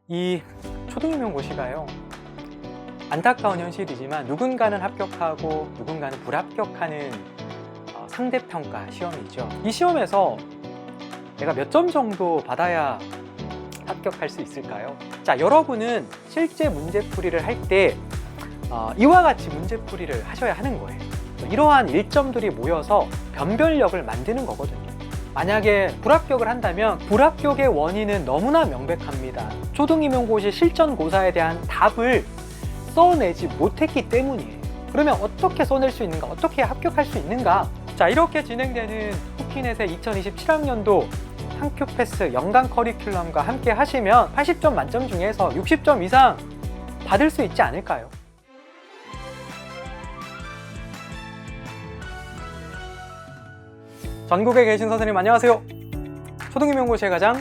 이 초등임용고시가요, 안타까운 현실이지만 누군가는 합격하고 누군가는 불합격하는 상대평가 시험이죠. 이 시험에서 내가 몇 점 정도 받아야 합격할 수 있을까요? 자, 여러분은 실제 문제풀이를 할 때 이와 같이 문제풀이를 하셔야 하는 거예요. 이러한 일점들이 모여서 변별력을 만드는 거거든요. 만약에 불합격을 한다면 불합격의 원인은 너무나 명백합니다. 초등임용고시 실전고사에 대한 답을 써내지 못했기 때문이에요. 그러면 어떻게 써낼 수 있는가? 어떻게 합격할 수 있는가? 자, 이렇게 진행되는 쿠키넷의 2027학년도 한큐 패스 연간 커리큘럼과 함께 하시면 80점 만점 중에서 60점 이상 받을 수 있지 않을까요? 전국에 계신 선생님 안녕하세요. 초등임용고시의 가장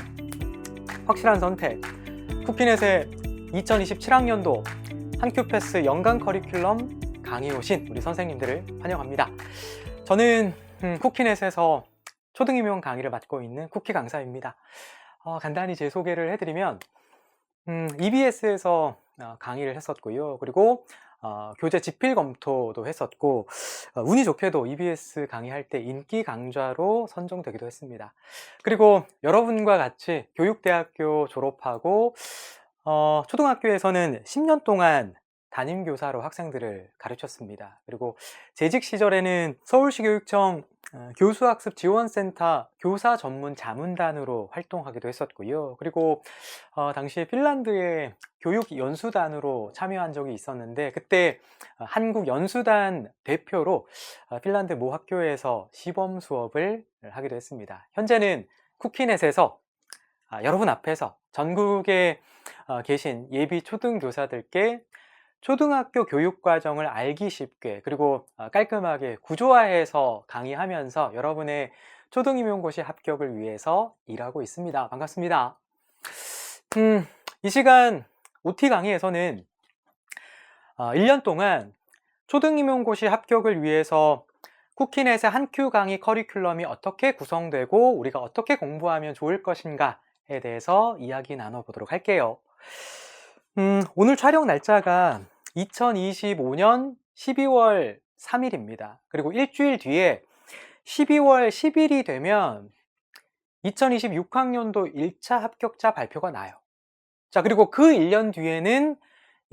확실한 선택, 쿠키넷의 2027학년도 한큐 패스 연간 커리큘럼 강의에 오신 우리 선생님들을 환영합니다. 저는 쿠키넷에서 초등임용 강의를 맡고 있는 쿠키 강사입니다. 간단히 제 소개를 해드리면 EBS에서 강의를 했었고요. 그리고 교재 집필 검토도 했었고, 운이 좋게도 EBS 강의할 때 인기 강좌로 선정되기도 했습니다. 그리고 여러분과 같이 교육대학교 졸업하고 초등학교에서는 10년 동안 담임교사로 학생들을 가르쳤습니다. 그리고 재직 시절에는 서울시 교육청 교수학습지원센터 교사 전문 자문단으로 활동하기도 했었고요. 그리고 당시에 핀란드의 교육연수단으로 참여한 적이 있었는데, 그때 한국연수단 대표로 핀란드 모 학교에서 시범 수업을 하기도 했습니다. 현재는 쿠키넷에서 여러분 앞에서 전국에 계신 예비 초등교사들께 초등학교 교육과정을 알기 쉽게, 그리고 깔끔하게 구조화해서 강의하면서 여러분의 초등임용고시 합격을 위해서 일하고 있습니다. 반갑습니다. 이 시간 OT 강의에서는 1년 동안 초등임용고시 합격을 위해서 쿠키넷의 한큐 강의 커리큘럼이 어떻게 구성되고 우리가 어떻게 공부하면 좋을 것인가에 대해서 이야기 나눠보도록 할게요. 오늘 촬영 날짜가 2025년 12월 3일입니다. 그리고 일주일 뒤에 12월 10일이 되면 2026학년도 1차 합격자 발표가 나요. 자, 그리고 그 1년 뒤에는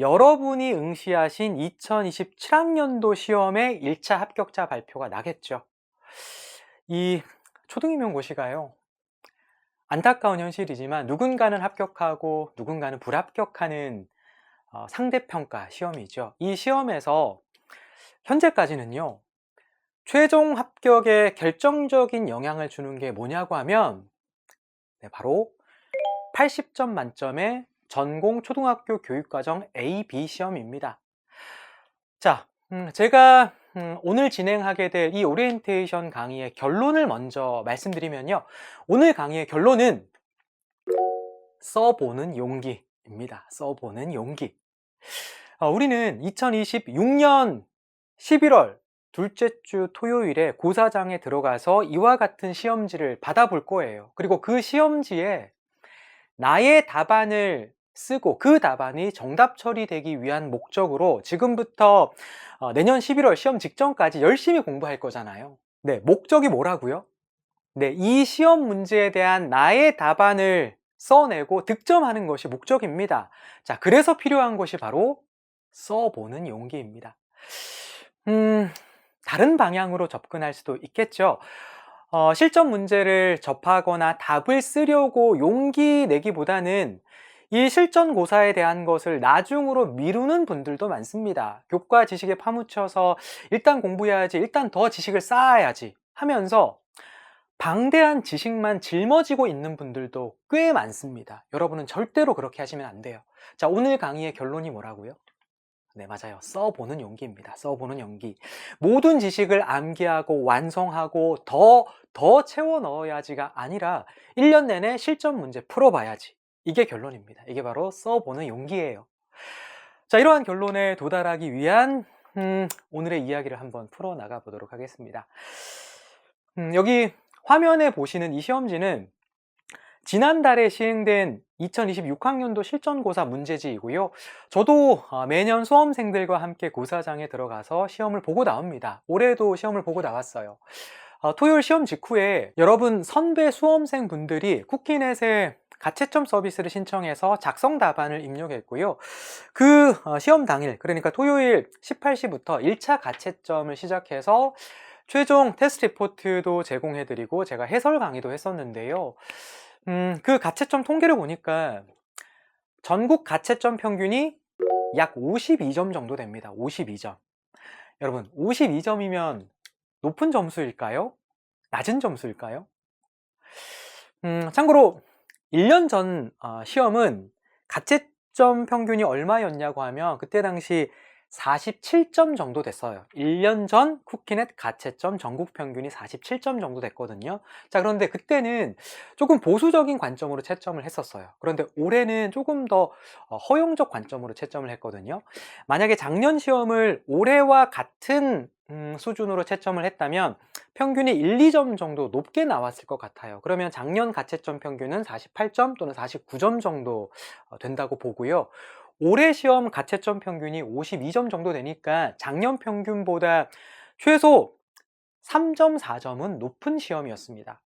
여러분이 응시하신 2027학년도 시험의 1차 합격자 발표가 나겠죠. 이 초등임용고시가요, 안타까운 현실이지만 누군가는 합격하고 누군가는 불합격하는 상대평가 시험이죠. 이 시험에서 현재까지는요, 최종 합격에 결정적인 영향을 주는 게 뭐냐고 하면 바로 80점 만점의 전공 초등학교 교육과정 A, B 시험입니다. 자, 제가 오늘 진행하게 될 이 오리엔테이션 강의의 결론을 먼저 말씀드리면요, 오늘 강의의 결론은 써보는 용기입니다. 써보는 용기. 우리는 2026년 11월 둘째 주 토요일에 고사장에 들어가서 이와 같은 시험지를 받아볼 거예요. 그리고 그 시험지에 나의 답안을 쓰고 그 답안이 정답 처리되기 위한 목적으로 지금부터 내년 11월 시험 직전까지 열심히 공부할 거잖아요. 네, 목적이 뭐라고요? 네, 이 시험 문제에 대한 나의 답안을 써내고 득점하는 것이 목적입니다. 자, 그래서 필요한 것이 바로 써보는 용기입니다. 다른 방향으로 접근할 수도 있겠죠. 실전 문제를 접하거나 답을 쓰려고 용기 내기보다는 이 실전고사에 대한 것을 나중으로 미루는 분들도 많습니다. 교과 지식에 파묻혀서 일단 공부해야지, 일단 더 지식을 쌓아야지 하면서 방대한 지식만 짊어지고 있는 분들도 꽤 많습니다. 여러분은 절대로 그렇게 하시면 안 돼요. 자, 오늘 강의의 결론이 뭐라고요? 네, 맞아요. 써보는 용기입니다. 써보는 용기. 모든 지식을 암기하고 완성하고 더 채워 넣어야지가 아니라 1년 내내 실전 문제 풀어봐야지. 이게 결론입니다. 이게 바로 써보는 용기예요. 자, 이러한 결론에 도달하기 위한 오늘의 이야기를 한번 풀어나가 보도록 하겠습니다. 여기 화면에 보시는 이 시험지는 지난달에 시행된 2026학년도 실전고사 문제지이고요. 저도 매년 수험생들과 함께 고사장에 들어가서 시험을 보고 나옵니다. 올해도 시험을 보고 나왔어요. 토요일 시험 직후에 여러분 선배 수험생분들이 쿠키넷에 가채점 서비스를 신청해서 작성 답안을 입력했고요. 그 시험 당일, 그러니까 토요일 18시부터 1차 가채점을 시작해서 최종 테스트 리포트도 제공해드리고 제가 해설 강의도 했었는데요. 그 가채점 통계를 보니까 전국 가채점 평균이 약 52점 정도 됩니다. 52점. 여러분, 52점이면 높은 점수일까요? 낮은 점수일까요? 참고로 1년 전 시험은 가채점 평균이 얼마였냐고 하면 그때 당시 47점 정도 됐어요. 1년 전 쿠키넷 가채점 전국 평균이 47점 정도 됐거든요. 자, 그런데 그때는 조금 보수적인 관점으로 채점을 했었어요. 그런데 올해는 조금 더 허용적 관점으로 채점을 했거든요. 만약에 작년 시험을 올해와 같은 수준으로 채점을 했다면 평균이 1, 2점 정도 높게 나왔을 것 같아요. 그러면 작년 가채점 평균은 48점 또는 49점 정도 된다고 보고요. 올해 시험 가채점 평균이 52점 정도 되니까 작년 평균보다 최소 3점, 4점은 높은 시험이었습니다.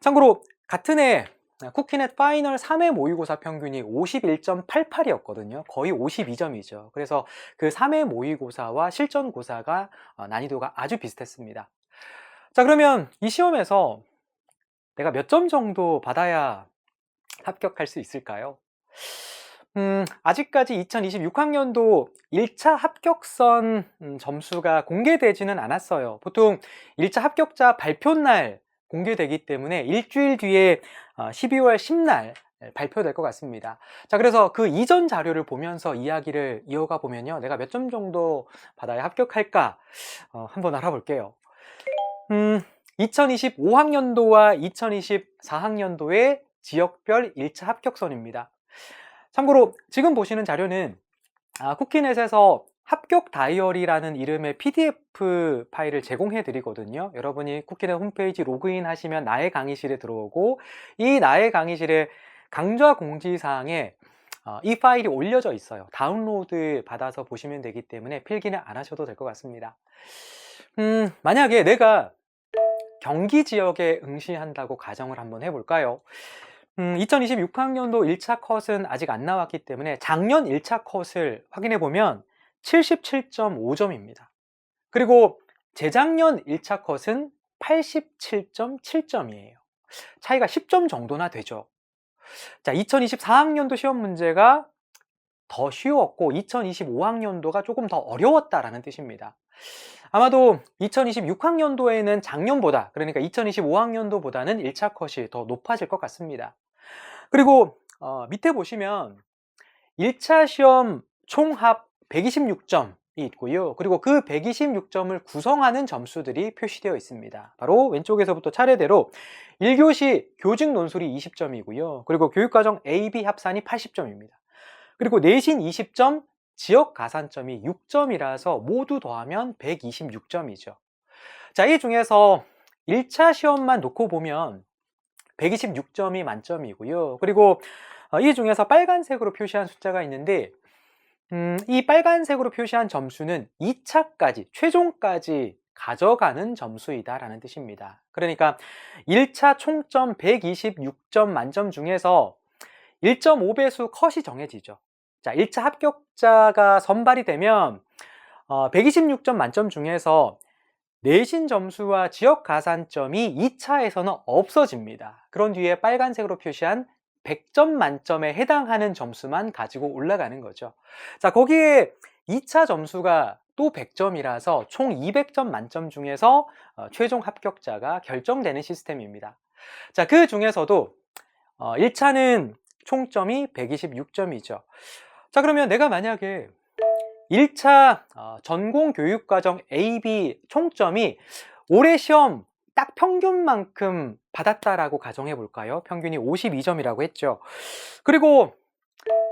참고로 같은 해 쿠키넷 파이널 3회 모의고사 평균이 51.88이었거든요. 거의 52점이죠. 그래서 그 3회 모의고사와 실전고사가 난이도가 아주 비슷했습니다. 자, 그러면 이 시험에서 내가 몇 점 정도 받아야 합격할 수 있을까요? 아직까지 2026학년도 1차 합격선 점수가 공개되지는 않았어요. 보통 1차 합격자 발표날 공개되기 때문에 일주일 뒤에 12월 10날 발표될 것 같습니다. 자, 그래서 그 이전 자료를 보면서 이야기를 이어가 보면요. 내가 몇 점 정도 받아야 합격할까? 한번 알아볼게요. 2025학년도와 2024학년도의 지역별 1차 합격선입니다. 참고로 지금 보시는 자료는 쿠키넷에서 합격 다이어리라는 이름의 PDF 파일을 제공해 드리거든요. 여러분이 쿠키넷 홈페이지 로그인 하시면 나의 강의실에 들어오고 이 나의 강의실에 강좌 공지사항에 이 파일이 올려져 있어요. 다운로드 받아서 보시면 되기 때문에 필기는 안 하셔도 될 것 같습니다. 만약에 내가 경기 지역에 응시한다고 가정을 한번 해볼까요? 2026학년도 1차 컷은 아직 안 나왔기 때문에 작년 1차 컷을 확인해 보면 77.5점입니다. 그리고 재작년 1차 컷은 87.7점이에요. 차이가 10점 정도나 되죠. 자, 2024학년도 시험 문제가 더 쉬웠고 2025학년도가 조금 더 어려웠다라는 뜻입니다. 아마도 2026학년도에는 작년보다, 그러니까 2025학년도보다는 1차 컷이 더 높아질 것 같습니다. 그리고 밑에 보시면 1차 시험 총합 126점이 있고요. 그리고 그 126점을 구성하는 점수들이 표시되어 있습니다. 바로 왼쪽에서부터 차례대로 1교시 교직 논술이 20점이고요. 그리고 교육과정 A, B 합산이 80점입니다. 그리고 내신 20점, 지역 가산점이 6점이라서 모두 더하면 126점이죠. 자, 이 중에서 1차 시험만 놓고 보면 126점이 만점이고요. 그리고 이 중에서 빨간색으로 표시한 숫자가 있는데 이 빨간색으로 표시한 점수는 2차까지, 최종까지 가져가는 점수이다라는 뜻입니다. 그러니까 1차 총점 126점 만점 중에서 1.5배수 컷이 정해지죠. 자, 1차 합격자가 선발이 되면 126점 만점 중에서 내신 점수와 지역 가산점이 2차에서는 없어집니다. 그런 뒤에 빨간색으로 표시한 100점 만점에 해당하는 점수만 가지고 올라가는 거죠. 자, 거기에 2차 점수가 또 100점이라서 총 200점 만점 중에서 최종 합격자가 결정되는 시스템입니다. 자, 그 중에서도 1차는 총점이 126점이죠. 자, 그러면 내가 만약에 1차 전공교육과정 A, B 총점이 올해 시험 딱 평균만큼 받았다라고 가정해 볼까요? 평균이 52점이라고 했죠. 그리고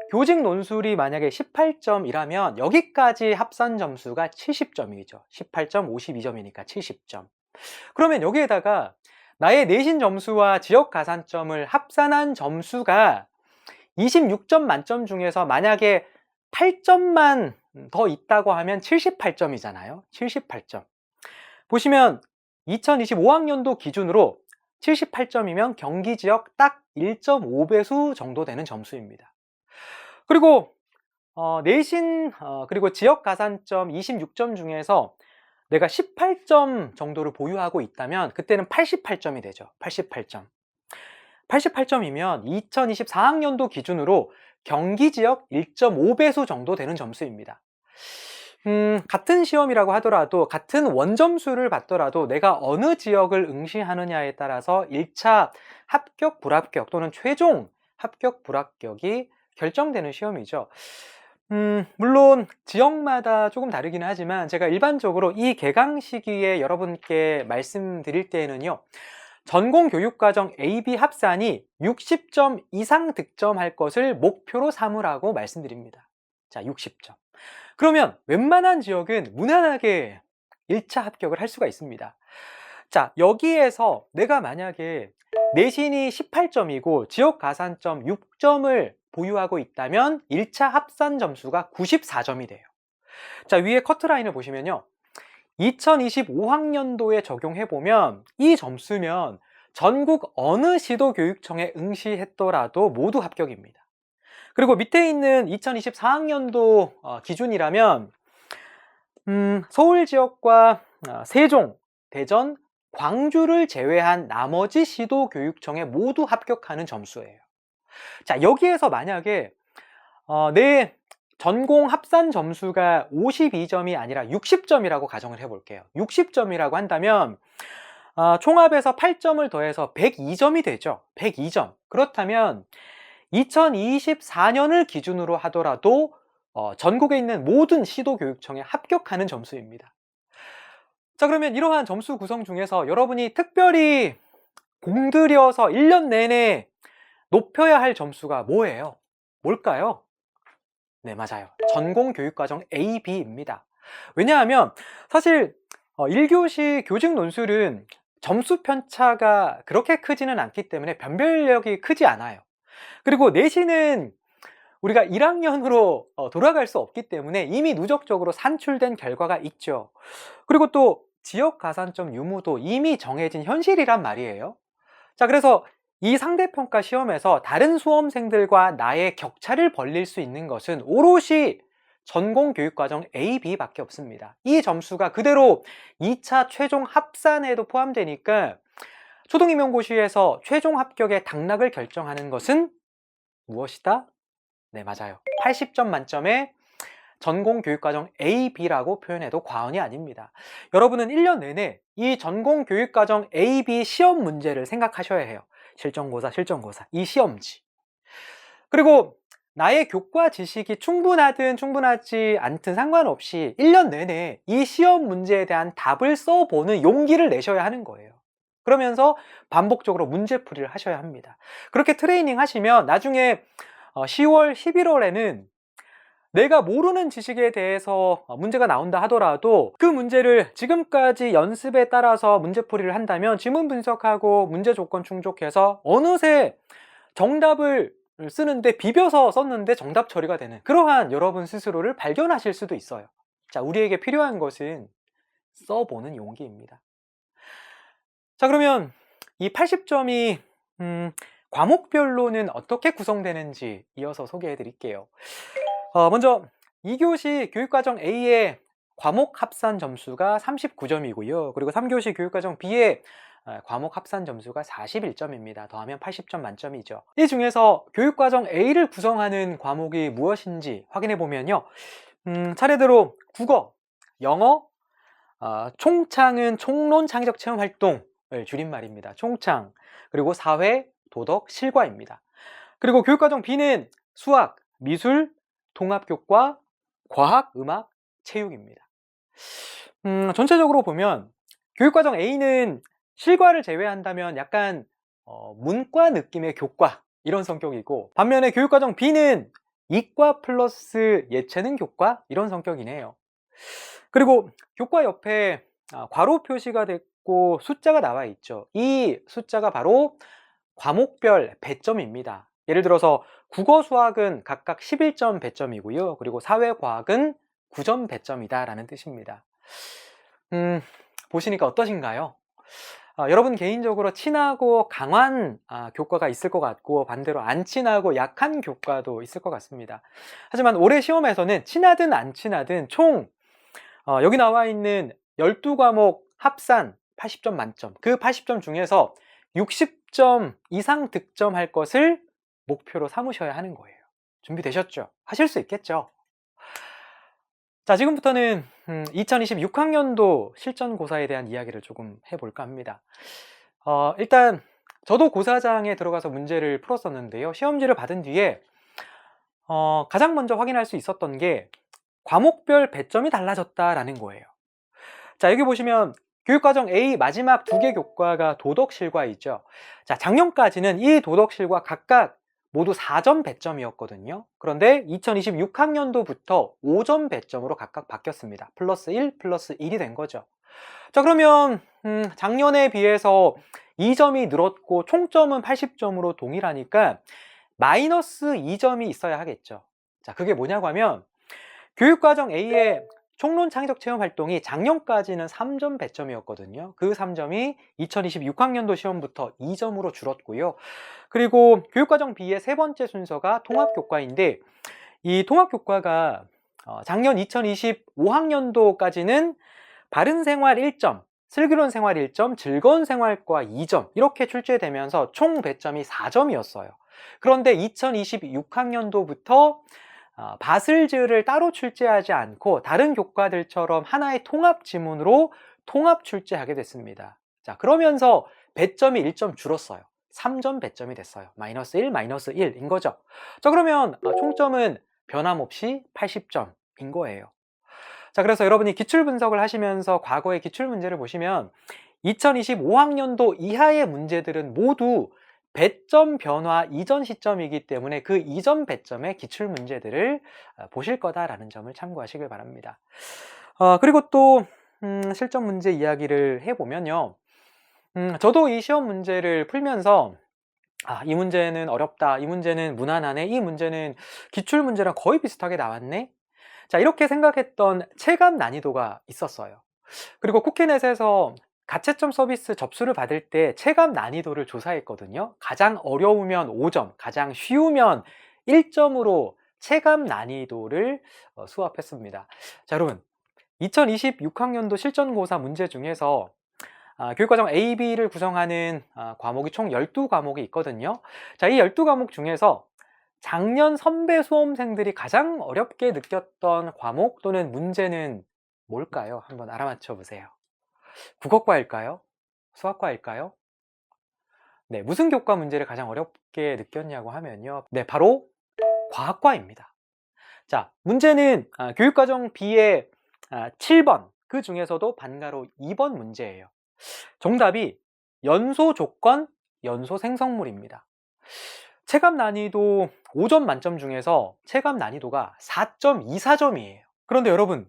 교직 논술이 만약에 18점이라면 여기까지 합산 점수가 70점이죠. 18점, 52점이니까 70점. 그러면 여기에다가 나의 내신 점수와 지역 가산점을 합산한 점수가 26점 만점 중에서 만약에 8점만 더 있다고 하면 78점이잖아요. 78점. 보시면 2025학년도 기준으로 78점이면 경기 지역 딱 1.5배수 정도 되는 점수입니다. 그리고 내신 그리고 지역 가산점 26점 중에서 내가 18점 정도를 보유하고 있다면 그때는 88점이 되죠. 88점. 88점이면 2024학년도 기준으로 경기 지역 1.5배수 정도 되는 점수입니다. 같은 시험이라고 하더라도 같은 원점수를 받더라도 내가 어느 지역을 응시하느냐에 따라서 1차 합격, 불합격 또는 최종 합격, 불합격이 결정되는 시험이죠. 물론 지역마다 조금 다르기는 하지만 제가 일반적으로 이 개강 시기에 여러분께 말씀드릴 때에는요, 전공교육과정 AB 합산이 60점 이상 득점할 것을 목표로 삼으라고 말씀드립니다. 자, 60점. 그러면 웬만한 지역은 무난하게 1차 합격을 할 수가 있습니다. 자, 여기에서 내가 만약에 내신이 18점이고 지역 가산점 6점을 보유하고 있다면 1차 합산 점수가 94점이 돼요. 자, 위에 커트라인을 보시면요, 2025학년도에 적용해보면 이 점수면 전국 어느 시도교육청에 응시했더라도 모두 합격입니다. 그리고 밑에 있는 2024학년도 기준이라면 서울 지역과 세종, 대전, 광주를 제외한 나머지 시도교육청에 모두 합격하는 점수예요. 자, 여기에서 만약에 내 전공 합산 점수가 52점이 아니라 60점이라고 가정을 해볼게요. 60점이라고 한다면 총합에서 8점을 더해서 102점이 되죠. 102점. 그렇다면 2024년을 기준으로 하더라도 전국에 있는 모든 시도교육청에 합격하는 점수입니다. 자, 그러면 이러한 점수 구성 중에서 여러분이 특별히 공들여서 1년 내내 높여야 할 점수가 뭐예요? 뭘까요? 네, 맞아요. 전공교육과정 AB입니다. 왜냐하면 사실 1교시 교직 논술은 점수 편차가 그렇게 크지는 않기 때문에 변별력이 크지 않아요. 그리고 내신은 우리가 1학년으로 돌아갈 수 없기 때문에 이미 누적적으로 산출된 결과가 있죠. 그리고 또 지역 가산점 유무도 이미 정해진 현실이란 말이에요. 자, 그래서 이 상대평가 시험에서 다른 수험생들과 나의 격차를 벌릴 수 있는 것은 오롯이 전공교육과정 A, B밖에 없습니다. 이 점수가 그대로 2차 최종 합산에도 포함되니까 초등임용고시에서 최종 합격의 당락을 결정하는 것은 무엇이다? 네, 맞아요. 80점 만점에 전공교육과정 A, B라고 표현해도 과언이 아닙니다. 여러분은 1년 내내 이 전공교육과정 A, B 시험 문제를 생각하셔야 해요. 실전고사, 실전고사, 이 시험지. 그리고 나의 교과 지식이 충분하든 충분하지 않든 상관없이 1년 내내 이 시험 문제에 대한 답을 써보는 용기를 내셔야 하는 거예요. 그러면서 반복적으로 문제풀이를 하셔야 합니다. 그렇게 트레이닝 하시면 나중에 10월, 11월에는 내가 모르는 지식에 대해서 문제가 나온다 하더라도 그 문제를 지금까지 연습에 따라서 문제풀이를 한다면 지문 분석하고 문제 조건 충족해서 어느새 정답을 쓰는데 비벼서 썼는데 정답 처리가 되는 그러한 여러분 스스로를 발견하실 수도 있어요. 자, 우리에게 필요한 것은 써보는 용기입니다. 자, 그러면 이 80점이 과목별로는 어떻게 구성되는지 이어서 소개해 드릴게요. 먼저 2교시 교육과정 A의 과목 합산 점수가 39점이고요. 그리고 3교시 교육과정 B의 과목 합산 점수가 41점입니다. 더하면 80점 만점이죠. 이 중에서 교육과정 A를 구성하는 과목이 무엇인지 확인해 보면요. 차례대로 국어, 영어, 총창은 총론 창의적 체험 활동을 줄임말입니다. 총창, 그리고 사회, 도덕, 실과입니다. 그리고 교육과정 B는 수학, 미술, 통합교과, 과학, 음악, 체육입니다. 전체적으로 보면 교육과정 A는 실과를 제외한다면 약간 문과 느낌의 교과 이런 성격이고, 반면에 교육과정 B는 이과 플러스 예체능 교과 이런 성격이네요. 그리고 교과 옆에 괄호 표시가 있고 숫자가 나와 있죠. 이 숫자가 바로 과목별 배점입니다. 예를 들어서 국어, 수학은 각각 11점 배점이고요. 그리고 사회과학은 9점 배점이다 라는 뜻입니다. 보시니까 어떠신가요? 여러분 개인적으로 친하고 강한 교과가 있을 것 같고, 반대로 안 친하고 약한 교과도 있을 것 같습니다. 하지만 올해 시험에서는 친하든 안 친하든 총 여기 나와 있는 12과목 합산 80점 만점, 그 80점 중에서 60점 이상 득점할 것을 목표로 삼으셔야 하는 거예요. 준비되셨죠? 하실 수 있겠죠? 자, 지금부터는 2026학년도 실전고사에 대한 이야기를 조금 해볼까 합니다. 일단 저도 고사장에 들어가서 문제를 풀었었는데요. 시험지를 받은 뒤에 가장 먼저 확인할 수 있었던 게 과목별 배점이 달라졌다라는 거예요. 자, 여기 보시면 교육과정 A 마지막 2개 교과가 도덕실과이죠. 자, 작년까지는 이 도덕실과 각각 모두 4점 배점이었거든요. 그런데 2026학년도부터 5점 배점으로 각각 바뀌었습니다. 플러스 1, 플러스 1이 된 거죠. 자, 그러면 작년에 비해서 2점이 늘었고 총점은 80점으로 동일하니까 마이너스 2점이 있어야 하겠죠. 자, 그게 뭐냐고 하면 교육과정 A의 총론 창의적 체험 활동이 작년까지는 3점 배점이었거든요. 그 3점이 2026학년도 시험부터 2점으로 줄었고요. 그리고 교육과정 B의 세 번째 순서가 통합교과인데, 이 통합교과가 작년 2025학년도까지는 바른생활 1점, 슬기로운 생활 1점, 즐거운 생활과 2점 이렇게 출제되면서 총 배점이 4점이었어요. 그런데 2026학년도부터 바슬즈를 따로 출제하지 않고 다른 교과들처럼 하나의 통합 지문으로 통합 출제하게 됐습니다. 자, 그러면서 배점이 1점 줄었어요. 3점 배점이 됐어요. 마이너스 1, 마이너스 1인 거죠. 자, 그러면 총점은 변함없이 80점인 거예요. 자, 그래서 여러분이 기출 분석을 하시면서 과거의 기출 문제를 보시면 2025학년도 이하의 문제들은 모두 배점 변화 이전 시점이기 때문에 그 이전 배점의 기출 문제들을 보실 거다라는 점을 참고하시길 바랍니다. 그리고 또 실전 문제 이야기를 해보면요. 저도 이 시험 문제를 풀면서 이 문제는 어렵다, 이 문제는 무난하네, 이 문제는 기출 문제랑 거의 비슷하게 나왔네. 자, 이렇게 생각했던 체감 난이도가 있었어요. 그리고 쿠키넷에서 가채점 서비스 접수를 받을 때 체감 난이도를 조사했거든요. 가장 어려우면 5점, 가장 쉬우면 1점으로 체감 난이도를 수합했습니다. 자, 여러분 2026학년도 실전고사 문제 중에서 교육과정 A, B를 구성하는 과목이 총 12과목이 있거든요. 자, 이 12과목 중에서 작년 선배 수험생들이 가장 어렵게 느꼈던 과목 또는 문제는 뭘까요? 한번 알아맞혀 보세요. 국어과일까요? 수학과일까요? 네, 무슨 교과 문제를 가장 어렵게 느꼈냐고 하면요. 네, 바로 과학과입니다. 자, 문제는 교육과정 B의 7번, 그 중에서도 반가로 2번 문제예요. 정답이 연소 조건, 연소 생성물입니다. 체감 난이도 5점 만점 중에서 체감 난이도가 4.24점이에요. 그런데 여러분,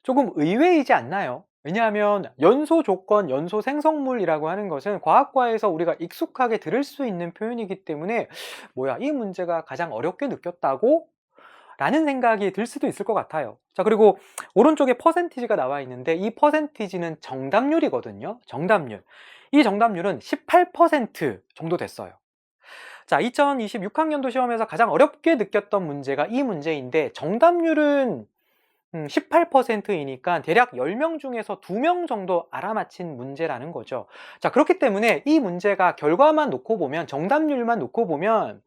조금 의외이지 않나요? 왜냐하면 연소 조건, 연소 생성물이라고 하는 것은 과학과에서 우리가 익숙하게 들을 수 있는 표현이기 때문에 뭐야, 이 문제가 가장 어렵게 느꼈다고? 라는 생각이 들 수도 있을 것 같아요. 자, 그리고 오른쪽에 퍼센티지가 나와 있는데 이 퍼센티지는 정답률이거든요. 정답률. 이 정답률은 18% 정도 됐어요. 자, 2026학년도 시험에서 가장 어렵게 느꼈던 문제가 이 문제인데 정답률은 18%이니까 대략 10명 중에서 2명 정도 알아맞힌 문제라는 거죠. 자, 그렇기 때문에 이 문제가 결과만 놓고 보면, 정답률만 놓고 보면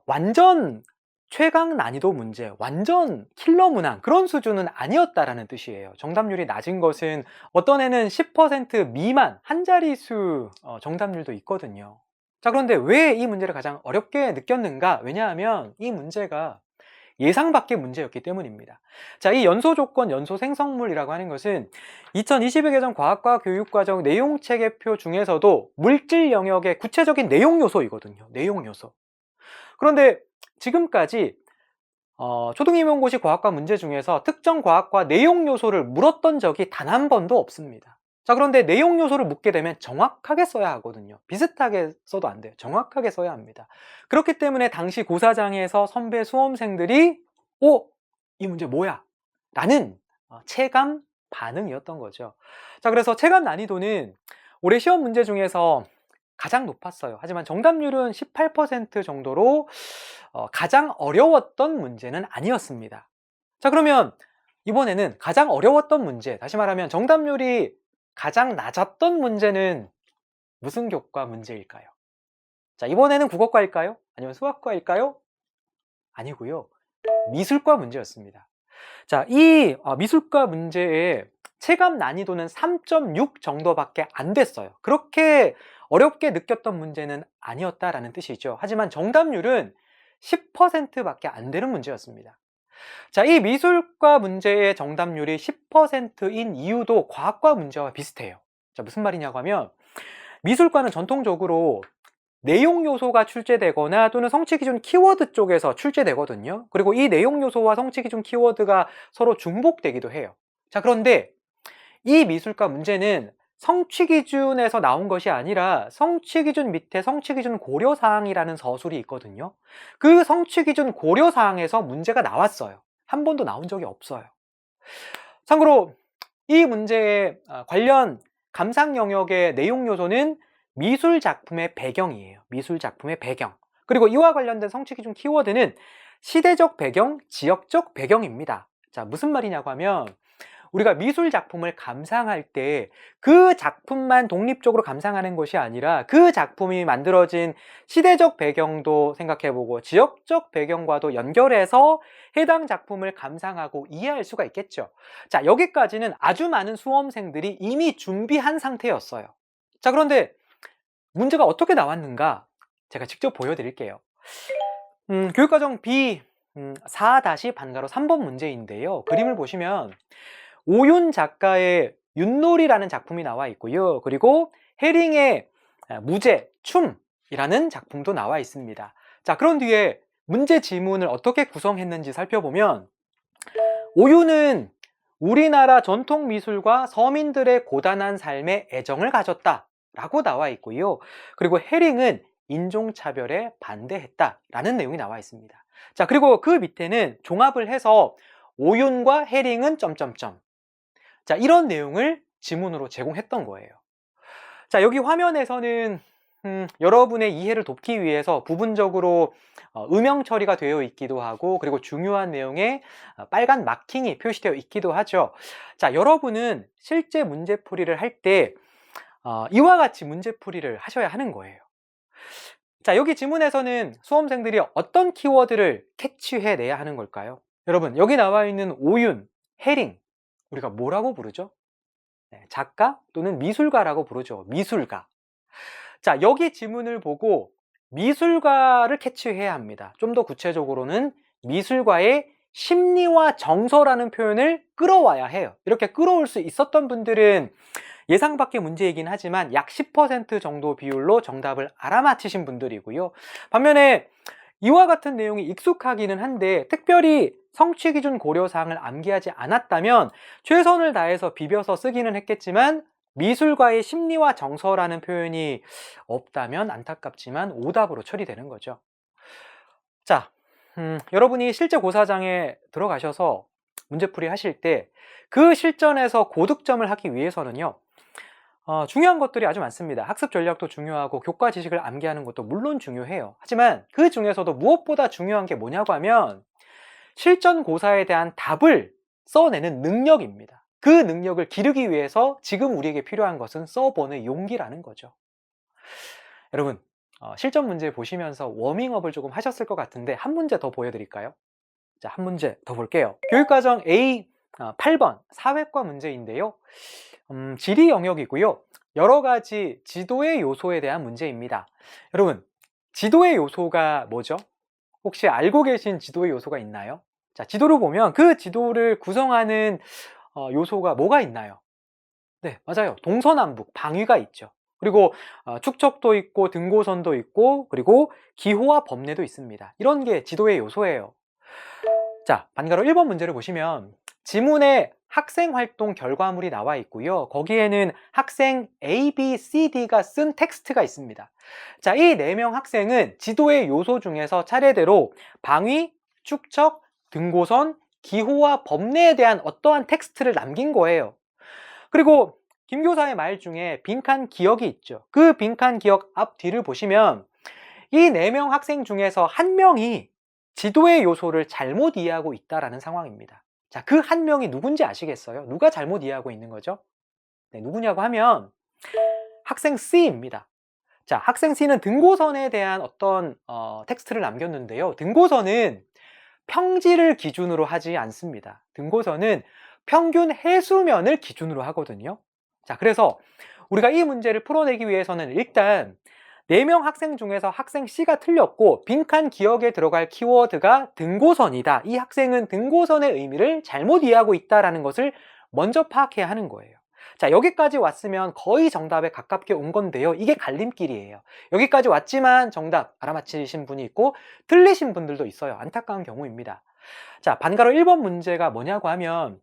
완전 최강 난이도 문제, 완전 킬러 문항 그런 수준은 아니었다라는 뜻이에요. 정답률이 낮은 것은 어떤 애는 10% 미만 한 자릿수 정답률도 있거든요. 자, 그런데 왜 이 문제를 가장 어렵게 느꼈는가? 왜냐하면 이 문제가 예상 밖의 문제였기 때문입니다. 자, 이 연소 조건, 연소 생성물이라고 하는 것은 2022 개정 과학과 교육과정 내용 체계표 중에서도 물질 영역의 구체적인 내용 요소이거든요. 내용 요소. 그런데 지금까지 초등임용고시 과학과 문제 중에서 특정 과학과 내용 요소를 물었던 적이 단 한 번도 없습니다. 자, 그런데 내용 요소를 묻게 되면 정확하게 써야 하거든요. 비슷하게 써도 안 돼요. 정확하게 써야 합니다. 그렇기 때문에 당시 고사장에서 선배 수험생들이 이 문제 뭐야? 라는 체감 반응이었던 거죠. 자, 그래서 체감 난이도는 올해 시험 문제 중에서 가장 높았어요. 하지만 정답률은 18% 정도로 가장 어려웠던 문제는 아니었습니다. 자, 그러면 이번에는 가장 어려웠던 문제, 다시 말하면 정답률이 가장 낮았던 문제는 무슨 교과 문제일까요? 자, 이번에는 국어과일까요? 아니면 수학과일까요? 아니고요. 미술과 문제였습니다. 자, 이 미술과 문제의 체감 난이도는 3.6 정도밖에 안 됐어요. 그렇게 어렵게 느꼈던 문제는 아니었다라는 뜻이죠. 하지만 정답률은 10%밖에 안 되는 문제였습니다. 자, 이 미술과 문제의 정답률이 10%인 이유도 과학과 문제와 비슷해요. 자, 무슨 말이냐고 하면 미술과는 전통적으로 내용 요소가 출제되거나 또는 성취 기준 키워드 쪽에서 출제되거든요. 그리고 이 내용 요소와 성취 기준 키워드가 서로 중복되기도 해요. 자, 그런데 이 미술과 문제는 성취 기준에서 나온 것이 아니라 성취 기준 밑에 성취 기준 고려 사항이라는 서술이 있거든요. 그 성취 기준 고려 사항에서 문제가 나왔어요. 한 번도 나온 적이 없어요. 참고로 이 문제의 관련 감상 영역의 내용 요소는 미술 작품의 배경이에요. 미술 작품의 배경. 그리고 이와 관련된 성취 기준 키워드는 시대적 배경, 지역적 배경입니다. 자, 무슨 말이냐고 하면 우리가 미술 작품을 감상할 때 그 작품만 독립적으로 감상하는 것이 아니라 그 작품이 만들어진 시대적 배경도 생각해보고 지역적 배경과도 연결해서 해당 작품을 감상하고 이해할 수가 있겠죠. 자, 여기까지는 아주 많은 수험생들이 이미 준비한 상태였어요. 자, 그런데 문제가 어떻게 나왔는가 제가 직접 보여드릴게요. 교육과정 B 4-반가로 3번 문제인데요. 그림을 보시면 오윤 작가의 윷놀이라는 작품이 나와 있고요. 그리고 해링의 무제, 춤이라는 작품도 나와 있습니다. 자, 그런 뒤에 문제 지문을 어떻게 구성했는지 살펴보면 오윤은 우리나라 전통 미술과 서민들의 고단한 삶에 애정을 가졌다 라고 나와 있고요. 그리고 해링은 인종차별에 반대했다라는 내용이 나와 있습니다. 자, 그리고 그 밑에는 종합을 해서 오윤과 해링은 점점점. 자, 이런 내용을 지문으로 제공했던 거예요. 자, 여기 화면에서는 여러분의 이해를 돕기 위해서 부분적으로 음영 처리가 되어 있기도 하고 그리고 중요한 내용에 빨간 마킹이 표시되어 있기도 하죠. 자, 여러분은 실제 문제풀이를 할 때 이와 같이 문제풀이를 하셔야 하는 거예요. 자, 여기 지문에서는 수험생들이 어떤 키워드를 캐치해내야 하는 걸까요? 여러분, 여기 나와 있는 오윤, 해링, 우리가 뭐라고 부르죠? 작가 또는 미술가라고 부르죠. 미술가. 자, 여기 지문을 보고 미술가를 캐치해야 합니다. 좀 더 구체적으로는 미술가의 심리와 정서라는 표현을 끌어와야 해요. 이렇게 끌어올 수 있었던 분들은 예상 밖의 문제이긴 하지만 약 10% 정도 비율로 정답을 알아맞히신 분들이고요. 반면에 이와 같은 내용이 익숙하기는 한데 특별히 성취 기준 고려 사항을 암기하지 않았다면 최선을 다해서 비벼서 쓰기는 했겠지만 미술가의 심리와 정서라는 표현이 없다면 안타깝지만 오답으로 처리되는 거죠. 자, 여러분이 실제 고사장에 들어가셔서 문제풀이 하실 때 그 실전에서 고득점을 하기 위해서는요, 중요한 것들이 아주 많습니다. 학습 전략도 중요하고 교과 지식을 암기하는 것도 물론 중요해요. 하지만 그 중에서도 무엇보다 중요한 게 뭐냐고 하면 실전 고사에 대한 답을 써내는 능력입니다. 그 능력을 기르기 위해서 지금 우리에게 필요한 것은 써보는 용기라는 거죠. 여러분, 실전 문제 보시면서 워밍업을 조금 하셨을 것 같은데 한 문제 더 보여드릴까요? 자, 한 문제 더 볼게요. 교육과정 A 8번 사회과 문제인데요. 지리 영역이고요. 여러 가지 지도의 요소에 대한 문제입니다. 여러분, 지도의 요소가 뭐죠? 혹시 알고 계신 지도의 요소가 있나요? 자, 지도를 보면 그 지도를 구성하는 요소가 뭐가 있나요? 네, 맞아요. 동서남북, 방위가 있죠. 그리고 축척도 있고 등고선도 있고 그리고 기호와 법례도 있습니다. 이런 게 지도의 요소예요. 자, 반가로 1번 문제를 보시면 지문에 학생 활동 결과물이 나와 있고요. 거기에는 학생 A, B, C, D가 쓴 텍스트가 있습니다. 자, 이 4명 학생은 지도의 요소 중에서 차례대로 방위, 축척, 등고선, 기호와 법례에 대한 어떠한 텍스트를 남긴 거예요. 그리고 김 교사의 말 중에 빈칸 기억이 있죠. 그 빈칸 기억 앞뒤를 보시면 이 4명 학생 중에서 한 명이 지도의 요소를 잘못 이해하고 있다라는 상황입니다. 자, 그 한 명이 누군지 아시겠어요? 누가 잘못 이해하고 있는 거죠? 네, 누구냐고 하면 학생 C입니다. 자, 학생 C는 등고선에 대한 어떤 텍스트를 남겼는데요. 등고선은 평지를 기준으로 하지 않습니다. 등고선은 평균 해수면을 기준으로 하거든요. 자, 그래서 우리가 이 문제를 풀어내기 위해서는 일단 4명 학생 중에서 학생 C가 틀렸고 빈칸 기억에 들어갈 키워드가 등고선이다. 이 학생은 등고선의 의미를 잘못 이해하고 있다는 것을 먼저 파악해야 하는 거예요. 자, 여기까지 왔으면 거의 정답에 가깝게 온 건데요. 이게 갈림길이에요. 여기까지 왔지만 정답 알아맞히신 분이 있고 틀리신 분들도 있어요. 안타까운 경우입니다. 자, 반가로 1번 문제가 뭐냐고 하면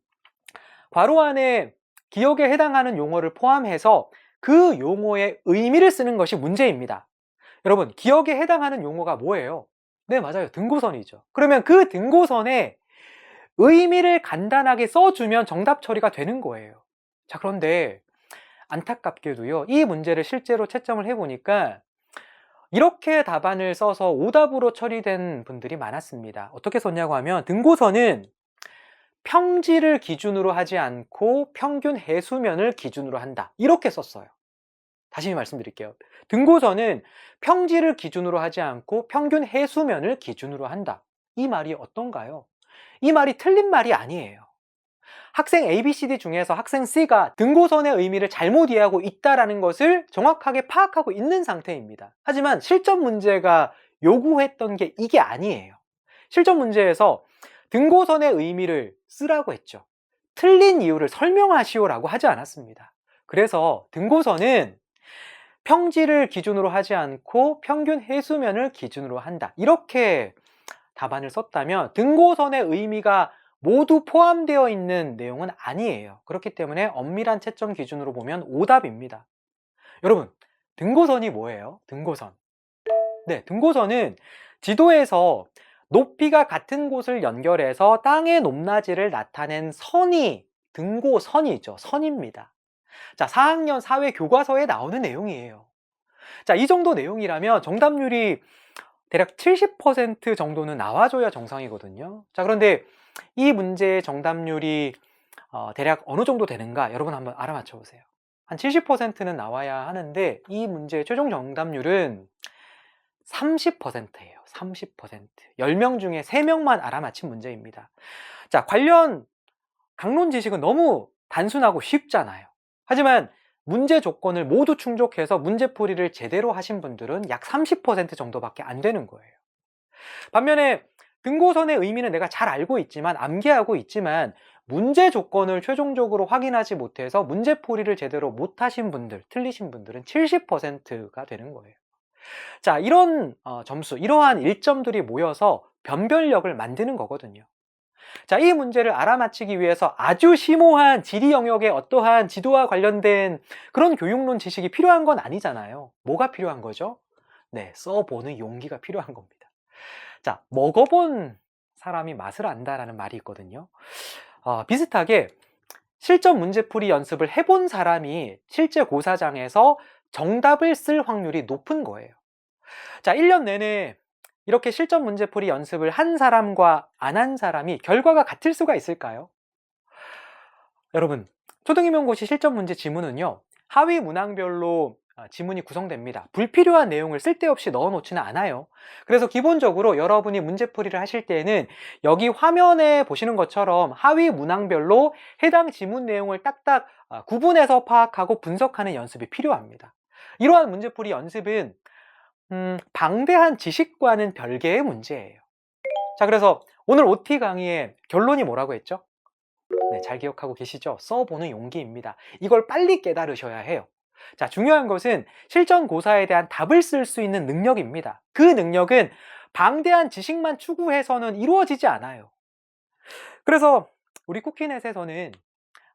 괄호 안에 기억에 해당하는 용어를 포함해서 그 용어의 의미를 쓰는 것이 문제입니다. 여러분, 기억에 해당하는 용어가 뭐예요? 네, 맞아요. 등고선이죠. 그러면 그 등고선에 의미를 간단하게 써주면 정답 처리가 되는 거예요. 자, 그런데 안타깝게도요, 이 문제를 실제로 채점을 해보니까 이렇게 답안을 써서 오답으로 처리된 분들이 많았습니다. 어떻게 썼냐고 하면 등고선은 평지를 기준으로 하지 않고 평균 해수면을 기준으로 한다. 이렇게 썼어요. 다시 말씀드릴게요. 등고선은 평지를 기준으로 하지 않고 평균 해수면을 기준으로 한다. 이 말이 어떤가요? 이 말이 틀린 말이 아니에요. 학생 A, B, C, D 중에서 학생 C가 등고선의 의미를 잘못 이해하고 있다는 것을 정확하게 파악하고 있는 상태입니다. 하지만 실전 문제가 요구했던 게 이게 아니에요. 실전 문제에서 등고선의 의미를 쓰라고 했죠. 틀린 이유를 설명하시오라고 하지 않았습니다. 그래서 등고선은 평지를 기준으로 하지 않고 평균 해수면을 기준으로 한다. 이렇게 답안을 썼다면 등고선의 의미가 모두 포함되어 있는 내용은 아니에요. 그렇기 때문에 엄밀한 채점 기준으로 보면 오답입니다. 여러분, 등고선이 뭐예요? 등고선. 네, 등고선은 지도에서 높이가 같은 곳을 연결해서 땅의 높낮이를 나타낸 선이 등고선이죠. 선입니다. 자, 4학년 사회 교과서에 나오는 내용이에요. 자, 이 정도 내용이라면 정답률이 대략 70% 정도는 나와줘야 정상이거든요. 자, 그런데 이 문제의 정답률이 대략 어느 정도 되는가 여러분 한번 알아맞혀 보세요. 한 70%는 나와야 하는데 이 문제의 최종 정답률은 30%예요. 30%. 10명 중에 3명만 알아맞힌 문제입니다. 자, 관련 강론 지식은 너무 단순하고 쉽잖아요. 하지만 문제 조건을 모두 충족해서 문제풀이를 제대로 하신 분들은 약 30% 정도밖에 안 되는 거예요. 반면에 등고선의 의미는 내가 잘 알고 있지만 암기하고 있지만 문제 조건을 최종적으로 확인하지 못해서 문제풀이를 제대로 못하신 분들, 틀리신 분들은 70%가 되는 거예요. 자, 이런 점수, 이러한 일점들이 모여서 변별력을 만드는 거거든요. 자, 이 문제를 알아맞히기 위해서 아주 심오한 지리 영역의 어떠한 지도와 관련된 그런 교육론 지식이 필요한 건 아니잖아요. 뭐가 필요한 거죠? 네, 써보는 용기가 필요한 겁니다. 자, 먹어본 사람이 맛을 안다라는 말이 있거든요. 비슷하게 실전 문제풀이 연습을 해본 사람이 실제 고사장에서 정답을 쓸 확률이 높은 거예요. 자, 1년 내내 이렇게 실전 문제풀이 연습을 한 사람과 안 한 사람이 결과가 같을 수가 있을까요? 여러분, 초등임용고시 실전 문제 지문은요, 하위 문항별로 지문이 구성됩니다. 불필요한 내용을 쓸데없이 넣어놓지는 않아요. 그래서 기본적으로 여러분이 문제풀이를 하실 때에는 여기 화면에 보시는 것처럼 하위 문항별로 해당 지문 내용을 딱딱 구분해서 파악하고 분석하는 연습이 필요합니다. 이러한 문제풀이 연습은 방대한 지식과는 별개의 문제예요. 자, 그래서 오늘 OT 강의의 결론이 뭐라고 했죠? 네, 잘 기억하고 계시죠? 써보는 용기입니다. 이걸 빨리 깨달으셔야 해요. 자, 중요한 것은 실전 고사에 대한 답을 쓸 수 있는 능력입니다. 그 능력은 방대한 지식만 추구해서는 이루어지지 않아요. 그래서 우리 쿠키넷에서는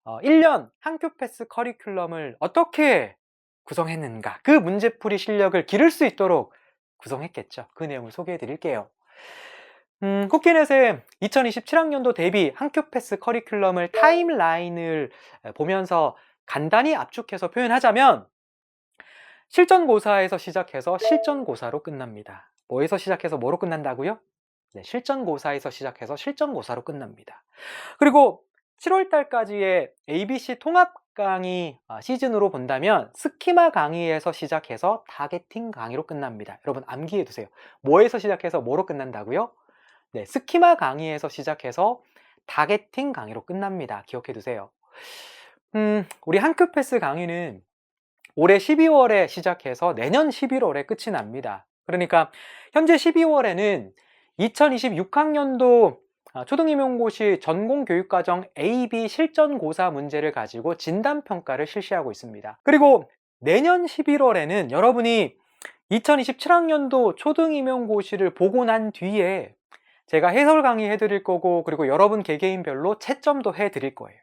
1년 한큐 패스 커리큘럼을 어떻게 구성했는가, 그 문제풀이 실력을 기를 수 있도록 구성했겠죠. 그 내용을 소개해 드릴게요. 쿠키넷의 2027학년도 대비 한큐 패스 커리큘럼을 타임라인을 보면서 간단히 압축해서 표현하자면, 실전고사에서 시작해서 실전고사로 끝납니다. 뭐에서 시작해서 뭐로 끝난다고요? 네, 실전고사에서 시작해서 실전고사로 끝납니다. 그리고 7월 달까지의 ABC 통합 강의 시즌으로 본다면 스키마 강의에서 시작해서 타겟팅 강의로 끝납니다. 여러분 암기해 두세요. 뭐에서 시작해서 뭐로 끝난다고요? 네, 스키마 강의에서 시작해서 타겟팅 강의로 끝납니다. 기억해 두세요. 우리 한큐 패스 강의는 올해 12월에 시작해서 내년 11월에 끝이 납니다. 그러니까 현재 12월에는 2026학년도 초등임용고시 전공교육과정 AB 실전고사 문제를 가지고 진단평가를 실시하고 있습니다. 그리고 내년 11월에는 여러분이 2027학년도 초등임용고시를 보고 난 뒤에 제가 해설 강의 해드릴 거고, 그리고 여러분 개개인별로 채점도 해드릴 거예요.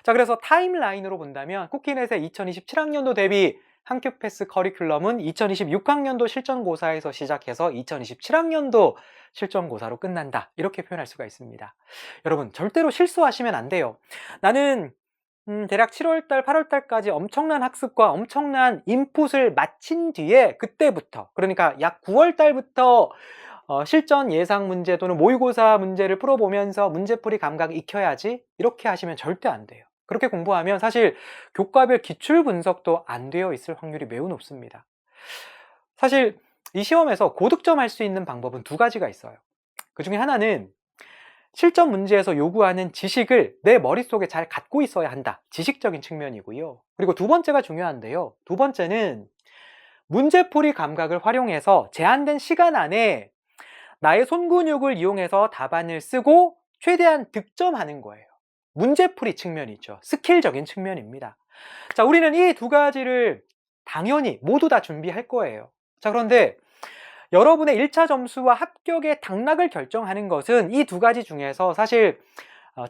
자, 그래서 타임라인으로 본다면 쿠키넷의 2027학년도 대비 한큐 패스 커리큘럼은 2026학년도 실전고사에서 시작해서 2027학년도 실전고사로 끝난다, 이렇게 표현할 수가 있습니다. 여러분 절대로 실수하시면 안 돼요. 나는 대략 7월달, 8월달까지 엄청난 학습과 엄청난 인풋을 마친 뒤에 그때부터, 그러니까 약 9월달부터 실전 예상 문제 또는 모의고사 문제를 풀어보면서 문제풀이 감각을 익혀야지, 이렇게 하시면 절대 안 돼요. 그렇게 공부하면 사실 교과별 기출 분석도 안 되어 있을 확률이 매우 높습니다. 사실 이 시험에서 고득점 할 수 있는 방법은 두 가지가 있어요. 그 중에 하나는 실전 문제에서 요구하는 지식을 내 머릿속에 잘 갖고 있어야 한다, 지식적인 측면이고요. 그리고 두 번째가 중요한데요. 두 번째는 문제풀이 감각을 활용해서 제한된 시간 안에 나의 손근육을 이용해서 답안을 쓰고 최대한 득점하는 거예요. 문제풀이 측면이죠. 스킬적인 측면입니다. 자, 우리는 이 두 가지를 당연히 모두 다 준비할 거예요. 자, 그런데 여러분의 1차 점수와 합격의 당락을 결정하는 것은 이 두 가지 중에서 사실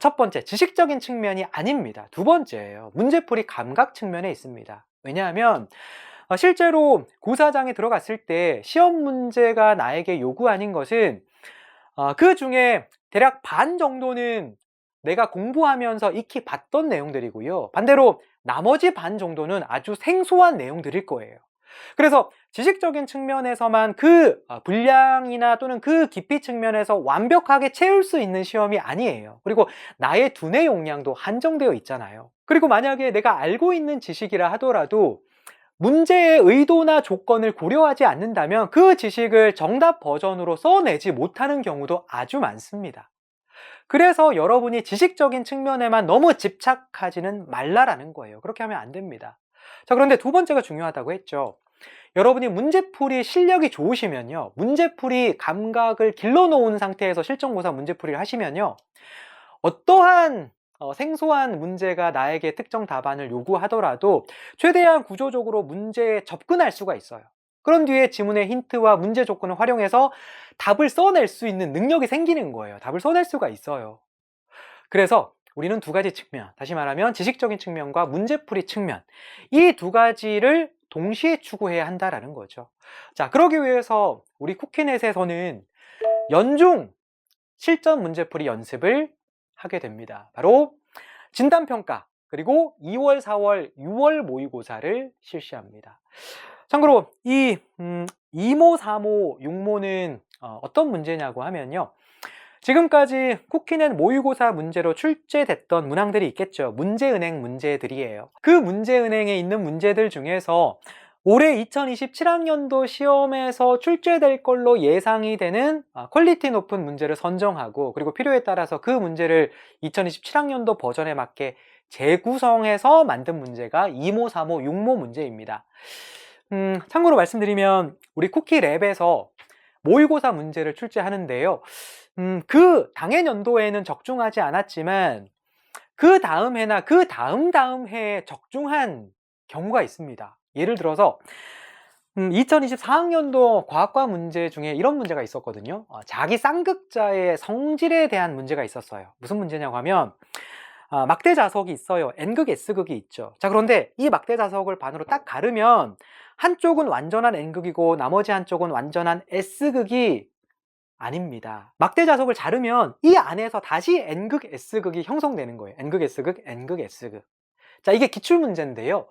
첫 번째 지식적인 측면이 아닙니다. 두 번째예요. 문제풀이 감각 측면에 있습니다. 왜냐하면 실제로 고사장에 들어갔을 때 시험 문제가 나에게 요구하는 것은 그 중에 대략 반 정도는 내가 공부하면서 익히 봤던 내용들이고요. 반대로 나머지 반 정도는 아주 생소한 내용들일 거예요. 그래서 지식적인 측면에서만 그 분량이나 또는 그 깊이 측면에서 완벽하게 채울 수 있는 시험이 아니에요. 그리고 나의 두뇌 용량도 한정되어 있잖아요. 그리고 만약에 내가 알고 있는 지식이라 하더라도 문제의 의도나 조건을 고려하지 않는다면 그 지식을 정답 버전으로 써내지 못하는 경우도 아주 많습니다. 그래서 여러분이 지식적인 측면에만 너무 집착하지는 말라라는 거예요. 그렇게 하면 안 됩니다. 자, 그런데 두 번째가 중요하다고 했죠. 여러분이 문제풀이 실력이 좋으시면요, 문제풀이 감각을 길러놓은 상태에서 실전고사 문제풀이를 하시면요, 어떠한 생소한 문제가 나에게 특정 답안을 요구하더라도 최대한 구조적으로 문제에 접근할 수가 있어요. 그런 뒤에 지문의 힌트와 문제 조건을 활용해서 답을 써낼 수 있는 능력이 생기는 거예요. 답을 써낼 수가 있어요. 그래서 우리는 두 가지 측면, 다시 말하면 지식적인 측면과 문제풀이 측면, 이 두 가지를 동시에 추구해야 한다라는 거죠. 자, 그러기 위해서 우리 쿠키넷에서는 연중 실전 문제풀이 연습을 하게 됩니다. 바로 진단평가, 그리고 2월, 4월, 6월 모의고사를 실시합니다. 참고로 이 2모, 4모, 6모는 어떤 문제냐고 하면요, 지금까지 쿠키넷 모의고사 문제로 출제됐던 문항들이 있겠죠. 문제은행 문제들이에요. 그 문제은행에 있는 문제들 중에서 올해 2027학년도 시험에서 출제될 걸로 예상이 되는 퀄리티 높은 문제를 선정하고, 그리고 필요에 따라서 그 문제를 2027학년도 버전에 맞게 재구성해서 만든 문제가 2모, 4모, 6모 문제입니다. 참고로 말씀드리면 우리 쿠키랩에서 모의고사 문제를 출제하는데요, 그 당해 연도에는 적중하지 않았지만 그 다음 해나 그 다음 해에 적중한 경우가 있습니다. 예를 들어서 2024학년도 과학과 문제 중에 이런 문제가 있었거든요. 자기 쌍극자의 성질에 대한 문제가 있었어요. 무슨 문제냐고 하면 막대 자석이 있어요. N극, S극이 있죠. 자, 그런데 이 막대 자석을 반으로 딱 가르면 한쪽은 완전한 N극이고 나머지 한쪽은 완전한 S극이 아닙니다. 막대 자석을 자르면 이 안에서 다시 N극, S극이 형성되는 거예요. N극, S극, N극, S극. 자, 이게 기출 문제인데요.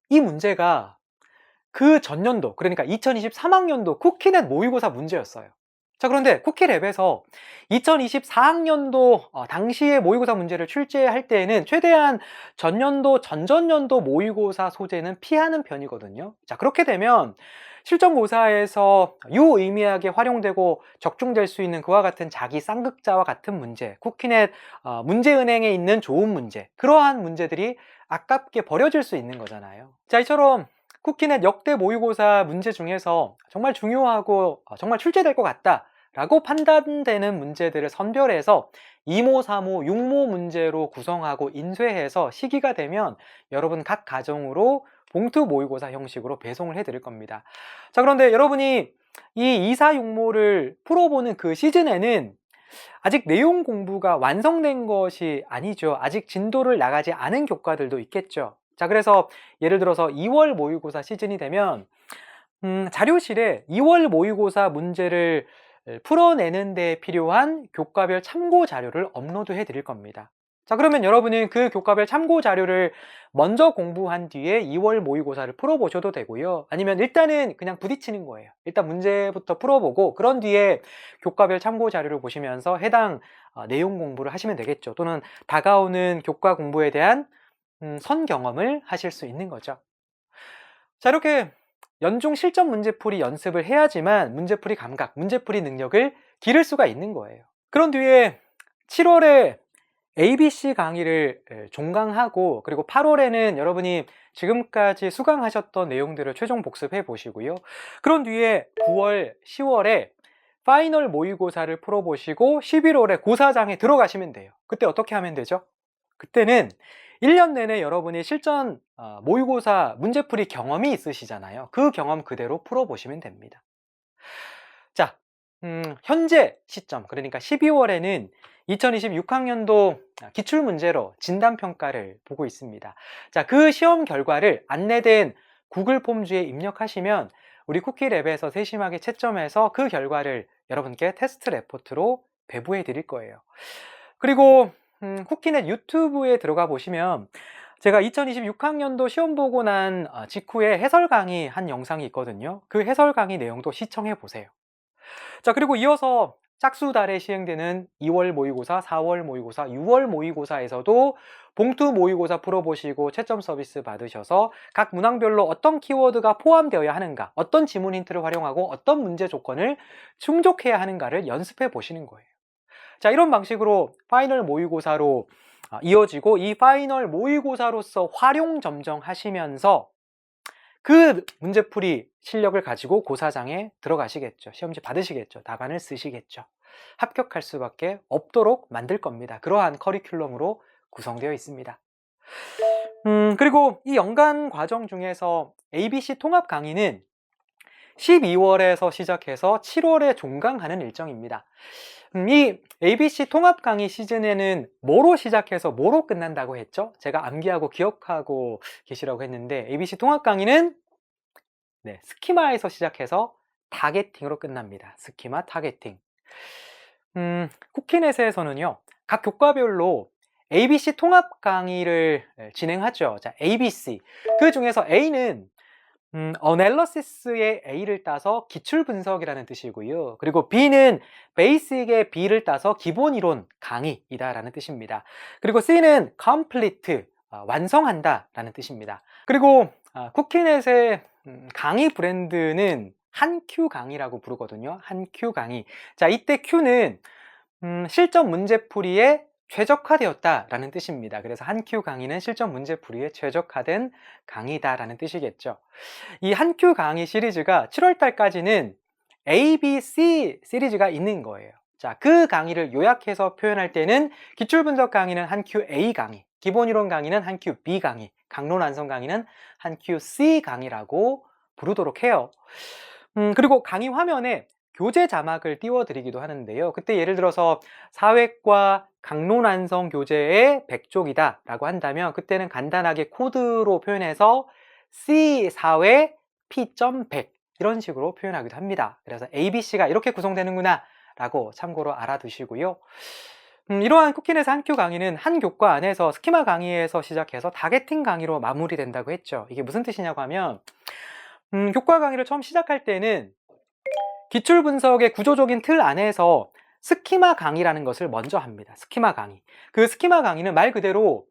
이 문제가 그 전년도, 그러니까 2023학년도 쿠키넷 모의고사 문제였어요. 자, 그런데 쿠키랩에서 2024학년도 당시의 모의고사 문제를 출제할 때에는 최대한 전년도, 전전년도 모의고사 소재는 피하는 편이거든요. 자, 그렇게 되면 실전고사에서 유의미하게 활용되고 적중될 수 있는 그와 같은 자기 쌍극자와 같은 문제, 쿠키넷 문제은행에 있는 좋은 문제, 그러한 문제들이 아깝게 버려질 수 있는 거잖아요. 자, 이처럼 쿠키넷 역대 모의고사 문제 중에서 정말 중요하고 정말 출제될 것 같다 라고 판단되는 문제들을 선별해서 2모, 3모, 6모 문제로 구성하고 인쇄해서 시기가 되면 여러분 각 가정으로 봉투 모의고사 형식으로 배송을 해 드릴 겁니다. 자, 그런데 여러분이 이 2, 4, 6모를 풀어보는 그 시즌에는 아직 내용 공부가 완성된 것이 아니죠. 아직 진도를 나가지 않은 교과들도 있겠죠. 자, 그래서 예를 들어서 2월 모의고사 시즌이 되면 자료실에 2월 모의고사 문제를 풀어내는 데 필요한 교과별 참고 자료를 업로드해 드릴 겁니다. 자, 그러면 여러분은 그 교과별 참고 자료를 먼저 공부한 뒤에 2월 모의고사를 풀어보셔도 되고요. 아니면 일단은 그냥 부딪히는 거예요. 일단 문제부터 풀어보고 그런 뒤에 교과별 참고 자료를 보시면서 해당 내용 공부를 하시면 되겠죠. 또는 다가오는 교과 공부에 대한 선 경험을 하실 수 있는 거죠. 자, 이렇게 연중 실전 문제풀이 연습을 해야지만 문제풀이 감각, 문제풀이 능력을 기를 수가 있는 거예요. 그런 뒤에 7월에 ABC 강의를 종강하고 그리고 8월에는 여러분이 지금까지 수강하셨던 내용들을 최종 복습해 보시고요. 그런 뒤에 9월, 10월에 파이널 모의고사를 풀어보시고 11월에 고사장에 들어가시면 돼요. 그때 어떻게 하면 되죠? 그때는 1년 내내 여러분이 실전 모의고사 문제풀이 경험이 있으시잖아요. 그 경험 그대로 풀어보시면 됩니다. 자, 현재 시점, 그러니까 12월에는 2026학년도 기출문제로 진단평가를 보고 있습니다. 자, 그 시험 결과를 안내된 구글 폼즈에 입력하시면 우리 쿠키랩에서 세심하게 채점해서 그 결과를 여러분께 테스트 레포트로 배부해 드릴 거예요. 그리고 쿠키넷 유튜브에 들어가 보시면 제가 2026학년도 시험 보고 난 직후에 해설 강의 한 영상이 있거든요. 그 해설 강의 내용도 시청해 보세요. 자, 그리고 이어서 짝수달에 시행되는 2월 모의고사, 4월 모의고사, 6월 모의고사에서도 봉투 모의고사 풀어보시고 채점 서비스 받으셔서 각 문항별로 어떤 키워드가 포함되어야 하는가, 어떤 지문 힌트를 활용하고 어떤 문제 조건을 충족해야 하는가를 연습해 보시는 거예요. 자, 이런 방식으로 파이널 모의고사로 이어지고 이 파이널 모의고사로서 활용 점정하시면서 그 문제풀이 실력을 가지고 고사장에 들어가시겠죠. 시험지 받으시겠죠. 답안을 쓰시겠죠. 합격할 수밖에 없도록 만들 겁니다. 그러한 커리큘럼으로 구성되어 있습니다. 그리고 이 연간 과정 중에서 ABC 통합 강의는 12월에서 시작해서 7월에 종강하는 일정입니다. 이 ABC 통합 강의 시즌에는 뭐로 시작해서 뭐로 끝난다고 했죠? 제가 암기하고 기억하고 계시라고 했는데 ABC 통합 강의는 스키마에서 시작해서 타겟팅으로 끝납니다. 스키마, 타겟팅. 쿠키넷에서는요, 각 교과별로 ABC 통합 강의를 진행하죠. 자, ABC. 그 중에서 A는 어널리시스의 A를 따서 기출 분석이라는 뜻이고요. 그리고 B는 베이직의 B를 따서 기본 이론 강의이다라는 뜻입니다. 그리고 C는 complete, 완성한다 라는 뜻입니다. 그리고 쿠키넷의 강의 브랜드는 한큐 강의라고 부르거든요. 한큐 강의. 자, 이때 Q는 실전 문제풀이에 최적화되었다라는 뜻입니다. 그래서 한큐 강의는 실전 문제풀이에 최적화된 강의다라는 뜻이겠죠. 이 한큐 강의 시리즈가 7월 달까지는 ABC 시리즈가 있는 거예요. 자, 그 강의를 요약해서 표현할 때는 기출분석 강의는 한큐 A 강의, 기본이론 강의는 한큐 B 강의, 강론 완성 강의는 한큐 C 강의라고 부르도록 해요. 그리고 강의 화면에 교재 자막을 띄워드리기도 하는데요. 그때 예를 들어서 사회과 강론완성 교재의 100쪽이다 라고 한다면 그때는 간단하게 코드로 표현해서 C4회 P.100 이런 식으로 표현하기도 합니다. 그래서 ABC가 이렇게 구성되는구나 라고 참고로 알아두시고요. 이러한 쿠키넷의 한 큐 강의는 한 교과 안에서 스키마 강의에서 시작해서 타겟팅 강의로 마무리된다고 했죠. 이게 무슨 뜻이냐고 하면 교과 강의를 처음 시작할 때는 기출 분석의 구조적인 틀 안에서 스키마 강의라는 것을 먼저 합니다. 스키마 강의. 그 스키마 강의는 말 그대로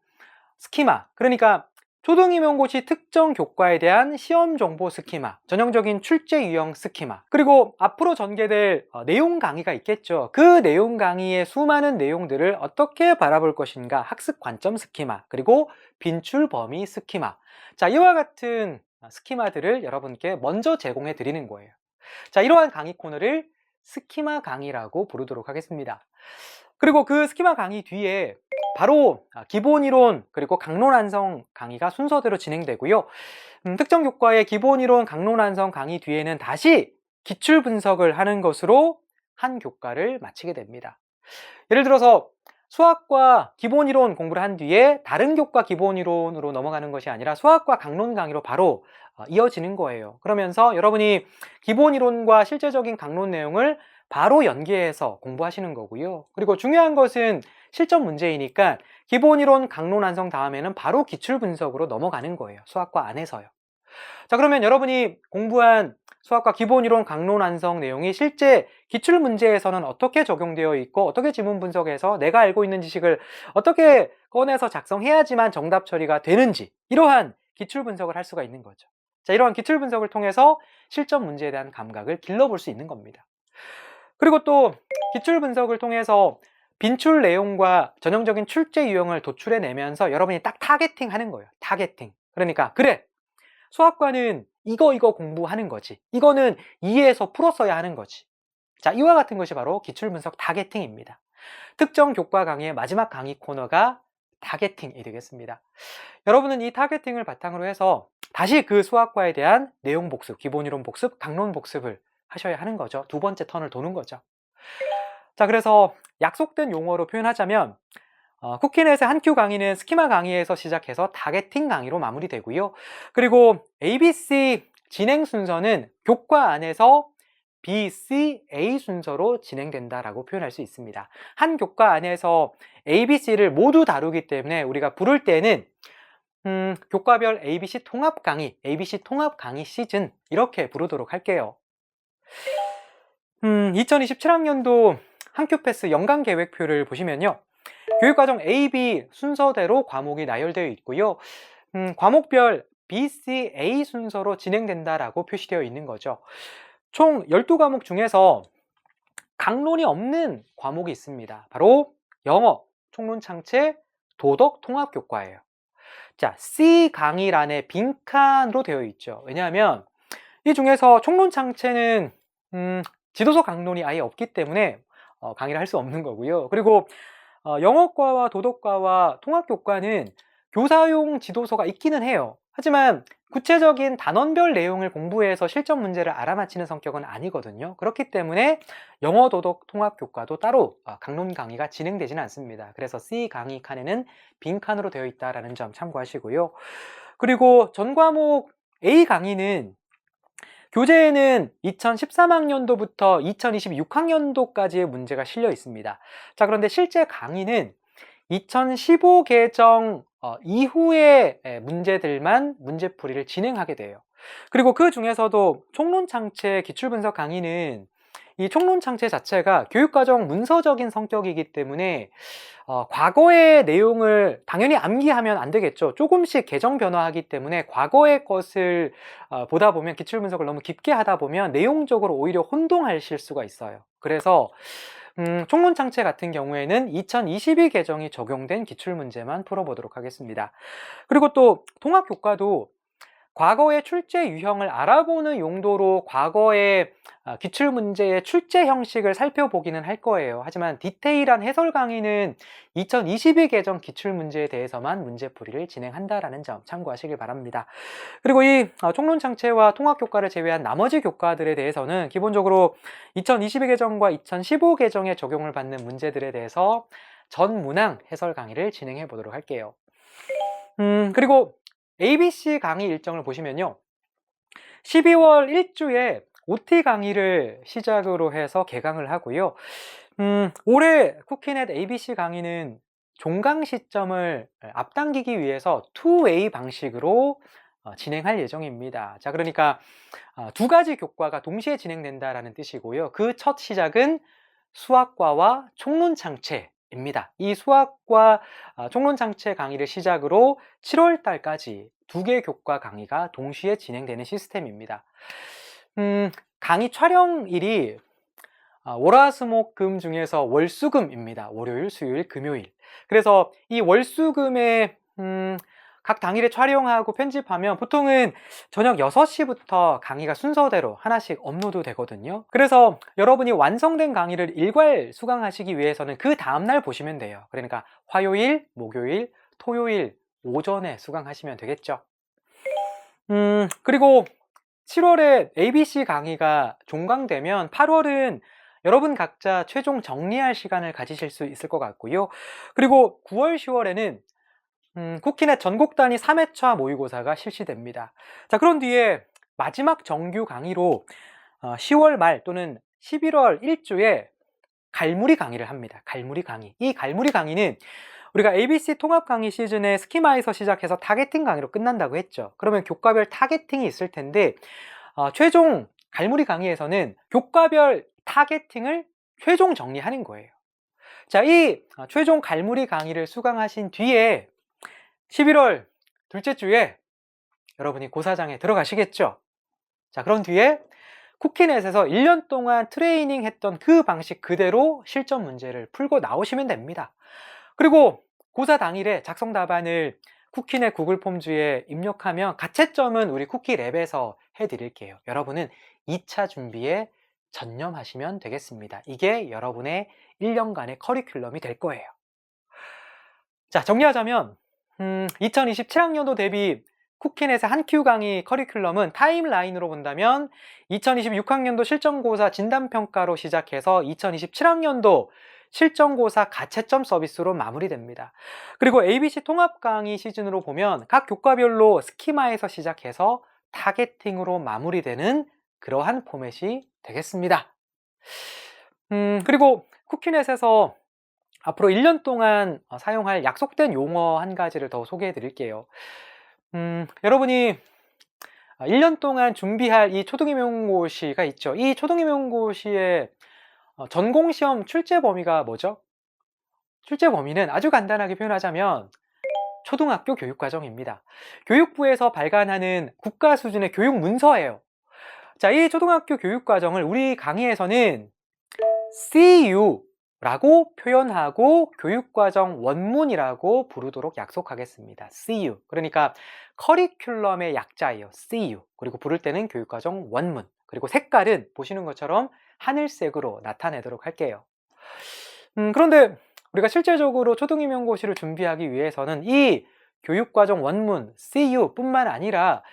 스키마, 그러니까 초등임용고시 특정 교과에 대한 시험 정보 스키마, 전형적인 출제 유형 스키마, 그리고 앞으로 전개될 내용 강의가 있겠죠. 그 내용 강의의 수많은 내용들을 어떻게 바라볼 것인가, 학습 관점 스키마, 그리고 빈출 범위 스키마. 자, 이와 같은 스키마들을 여러분께 먼저 제공해 드리는 거예요. 자, 이러한 강의 코너를 스키마 강의라고 부르도록 하겠습니다. 그리고 그 스키마 강의 뒤에 바로 기본이론 그리고 강론완성 강의가 순서대로 진행되고요. 특정 교과의 기본이론 강론완성 강의 뒤에는 다시 기출 분석을 하는 것으로 한 교과를 마치게 됩니다. 예를 들어서 수학과 기본이론 공부를 한 뒤에 다른 교과 기본이론으로 넘어가는 것이 아니라 수학과 강론 강의로 바로 이어지는 거예요. 그러면서 여러분이 기본이론과 실제적인 강론 내용을 바로 연계해서 공부하시는 거고요. 그리고 중요한 것은 실전 문제이니까 기본이론 강론 완성 다음에는 바로 기출 분석으로 넘어가는 거예요. 수학과 안에서요. 자, 그러면 여러분이 공부한 수학과 기본이론 강론 완성 내용이 실제 기출 문제에서는 어떻게 적용되어 있고 어떻게 지문 분석해서 내가 알고 있는 지식을 어떻게 꺼내서 작성해야지만 정답 처리가 되는지, 이러한 기출 분석을 할 수가 있는 거죠. 자, 이러한 기출 분석을 통해서 실전 문제에 대한 감각을 길러볼 수 있는 겁니다. 그리고 또 기출 분석을 통해서 빈출 내용과 전형적인 출제 유형을 도출해내면서 여러분이 딱 타겟팅 하는 거예요. 타겟팅. 그러니까 그래, 수학과는 이거 공부하는 거지, 이거는 이해해서 풀었어야 하는 거지. 자, 이와 같은 것이 바로 기출 분석 타겟팅입니다. 특정 교과 강의의 마지막 강의 코너가 타겟팅이 되겠습니다. 여러분은 이 타겟팅을 바탕으로 해서 다시 그 수학과에 대한 내용 복습, 기본이론 복습, 강론 복습을 하셔야 하는 거죠. 두 번째 턴을 도는 거죠. 자, 그래서 약속된 용어로 표현하자면 쿠키넷의 한 큐 강의는 스키마 강의에서 시작해서 타겟팅 강의로 마무리되고요. 그리고 ABC 진행 순서는 교과 안에서 B, C, A 순서로 진행된다라고 표현할 수 있습니다. 한 교과 안에서 A, B, C를 모두 다루기 때문에 우리가 부를 때는 교과별 ABC 통합 강의, ABC 통합 강의 시즌 이렇게 부르도록 할게요. 2027학년도 한큐 패스 연간 계획표를 보시면요, 교육과정 A, B 순서대로 과목이 나열되어 있고요. 과목별 B, C, A 순서로 진행된다라고 표시되어 있는 거죠. 총 12과목 중에서 강론이 없는 과목이 있습니다. 바로 영어, 총론창체, 도덕, 통합교과예요. 자, C 강의란에 빈칸으로 되어 있죠. 왜냐하면 이 중에서 총론창체는 지도서 강론이 아예 없기 때문에 강의를 할 수 없는 거고요. 그리고 영어과와 도덕과와 통합교과는 교사용 지도서가 있기는 해요. 하지만 구체적인 단원별 내용을 공부해서 실전 문제를 알아맞히는 성격은 아니거든요. 그렇기 때문에 영어, 도덕, 통합교과도 따로 강론 강의가 진행되지는 않습니다. 그래서 C 강의 칸에는 빈칸으로 되어 있다는 점 참고하시고요. 그리고 전 과목 A 강의는 교재에는 2013학년도부터 2026학년도까지의 문제가 실려 있습니다. 자, 그런데 실제 강의는 2015 개정 이후의 문제들만 문제풀이를 진행하게 돼요. 그리고 그 중에서도 총론창체 기출분석 강의는 이 총론창체 자체가 교육과정 문서적인 성격이기 때문에 과거의 내용을 당연히 암기하면 안 되겠죠. 조금씩 개정 변화하기 때문에 과거의 것을 보다 보면, 기출분석을 너무 깊게 하다 보면 내용적으로 오히려 혼동하실 수가 있어요. 그래서 총론창체 같은 경우에는 2022 개정이 적용된 기출문제만 풀어보도록 하겠습니다. 그리고 또 통합교과도 과거의 출제 유형을 알아보는 용도로 과거의 기출문제의 출제 형식을 살펴보기는 할 거예요. 하지만 디테일한 해설 강의는 2022 개정 기출문제에 대해서만 문제풀이를 진행한다라는 점 참고하시길 바랍니다. 그리고 이 총론창체와 통합교과를 제외한 나머지 교과들에 대해서는 기본적으로 2022 개정과 2015 개정에 적용을 받는 문제들에 대해서 전 문항 해설 강의를 진행해 보도록 할게요. 그리고 ABC 강의 일정을 보시면요. 12월 1주에 OT 강의를 시작으로 해서 개강을 하고요. 올해 쿠키넷 ABC 강의는 종강 시점을 앞당기기 위해서 2way 방식으로 진행할 예정입니다. 자, 그러니까 두 가지 교과가 동시에 진행된다라는 뜻이고요. 그 첫 시작은 수학과와 총론창체입니다. 이 수학과 총론창체 강의를 시작으로 7월 달까지 두 개 교과 강의가 동시에 진행되는 시스템입니다. 강의 촬영일이 월화수목금 중에서 월수금입니다. 월요일, 수요일, 금요일. 그래서 이 월수금에 각 당일에 촬영하고 편집하면 보통은 저녁 6시부터 강의가 순서대로 하나씩 업로드 되거든요. 그래서 여러분이 완성된 강의를 일괄 수강하시기 위해서는 그 다음날 보시면 돼요. 그러니까 화요일, 목요일, 토요일 오전에 수강하시면 되겠죠. 그리고 7월에 ABC 강의가 종강되면 8월은 여러분 각자 최종 정리할 시간을 가지실 수 있을 것 같고요. 그리고 9월, 10월에는 쿠키넷 전국 단위 3회차 모의고사가 실시됩니다. 자, 그런 뒤에 마지막 정규 강의로 10월 말 또는 11월 1주에 갈무리 강의를 합니다. 갈무리 강의. 이 갈무리 강의는 우리가 ABC 통합 강의 시즌에 스키마에서 시작해서 타겟팅 강의로 끝난다고 했죠. 그러면 교과별 타겟팅이 있을 텐데 최종 갈무리 강의에서는 교과별 타겟팅을 최종 정리하는 거예요. 자, 이 최종 갈무리 강의를 수강하신 뒤에 11월 둘째 주에 여러분이 고사장에 들어가시겠죠. 자, 그런 뒤에 쿠키넷에서 1년 동안 트레이닝 했던 그 방식 그대로 실전 문제를 풀고 나오시면 됩니다. 그리고 고사 당일에 작성 답안을 쿠키넷 구글 폼즈에 입력하면 가채점은 우리 쿠키랩에서 해드릴게요. 여러분은 2차 준비에 전념하시면 되겠습니다. 이게 여러분의 1년간의 커리큘럼이 될 거예요. 자, 정리하자면 2027학년도 대비 쿠키넷의 한큐 강의 커리큘럼은 타임라인으로 본다면 2026학년도 실전고사 진단평가로 시작해서 2027학년도 실전고사 가채점 서비스로 마무리됩니다. 그리고 ABC 통합 강의 시즌으로 보면 각 교과별로 스키마에서 시작해서 타겟팅으로 마무리되는 그러한 포맷이 되겠습니다. 그리고 쿠키넷에서 앞으로 1년 동안 사용할 약속된 용어 한 가지를 더 소개해 드릴게요. 여러분이 1년 동안 준비할 이 초등임용고시가 있죠. 이 초등임용고시의 전공시험 출제 범위가 뭐죠? 출제 범위는 아주 간단하게 표현하자면 초등학교 교육과정입니다. 교육부에서 발간하는 국가 수준의 교육 문서예요. 자, 이 초등학교 교육과정을 우리 강의에서는 CU라고 표현하고 교육과정 원문이라고 부르도록 약속하겠습니다. CU. 그러니까 커리큘럼의 약자예요. CU. 그리고 부를 때는 교육과정 원문. 그리고 색깔은 보시는 것처럼 하늘색으로 나타내도록 할게요. 그런데 우리가 실제적으로 초등임용고시를 준비하기 위해서는 이 교육과정 원문 CU 뿐만 아니라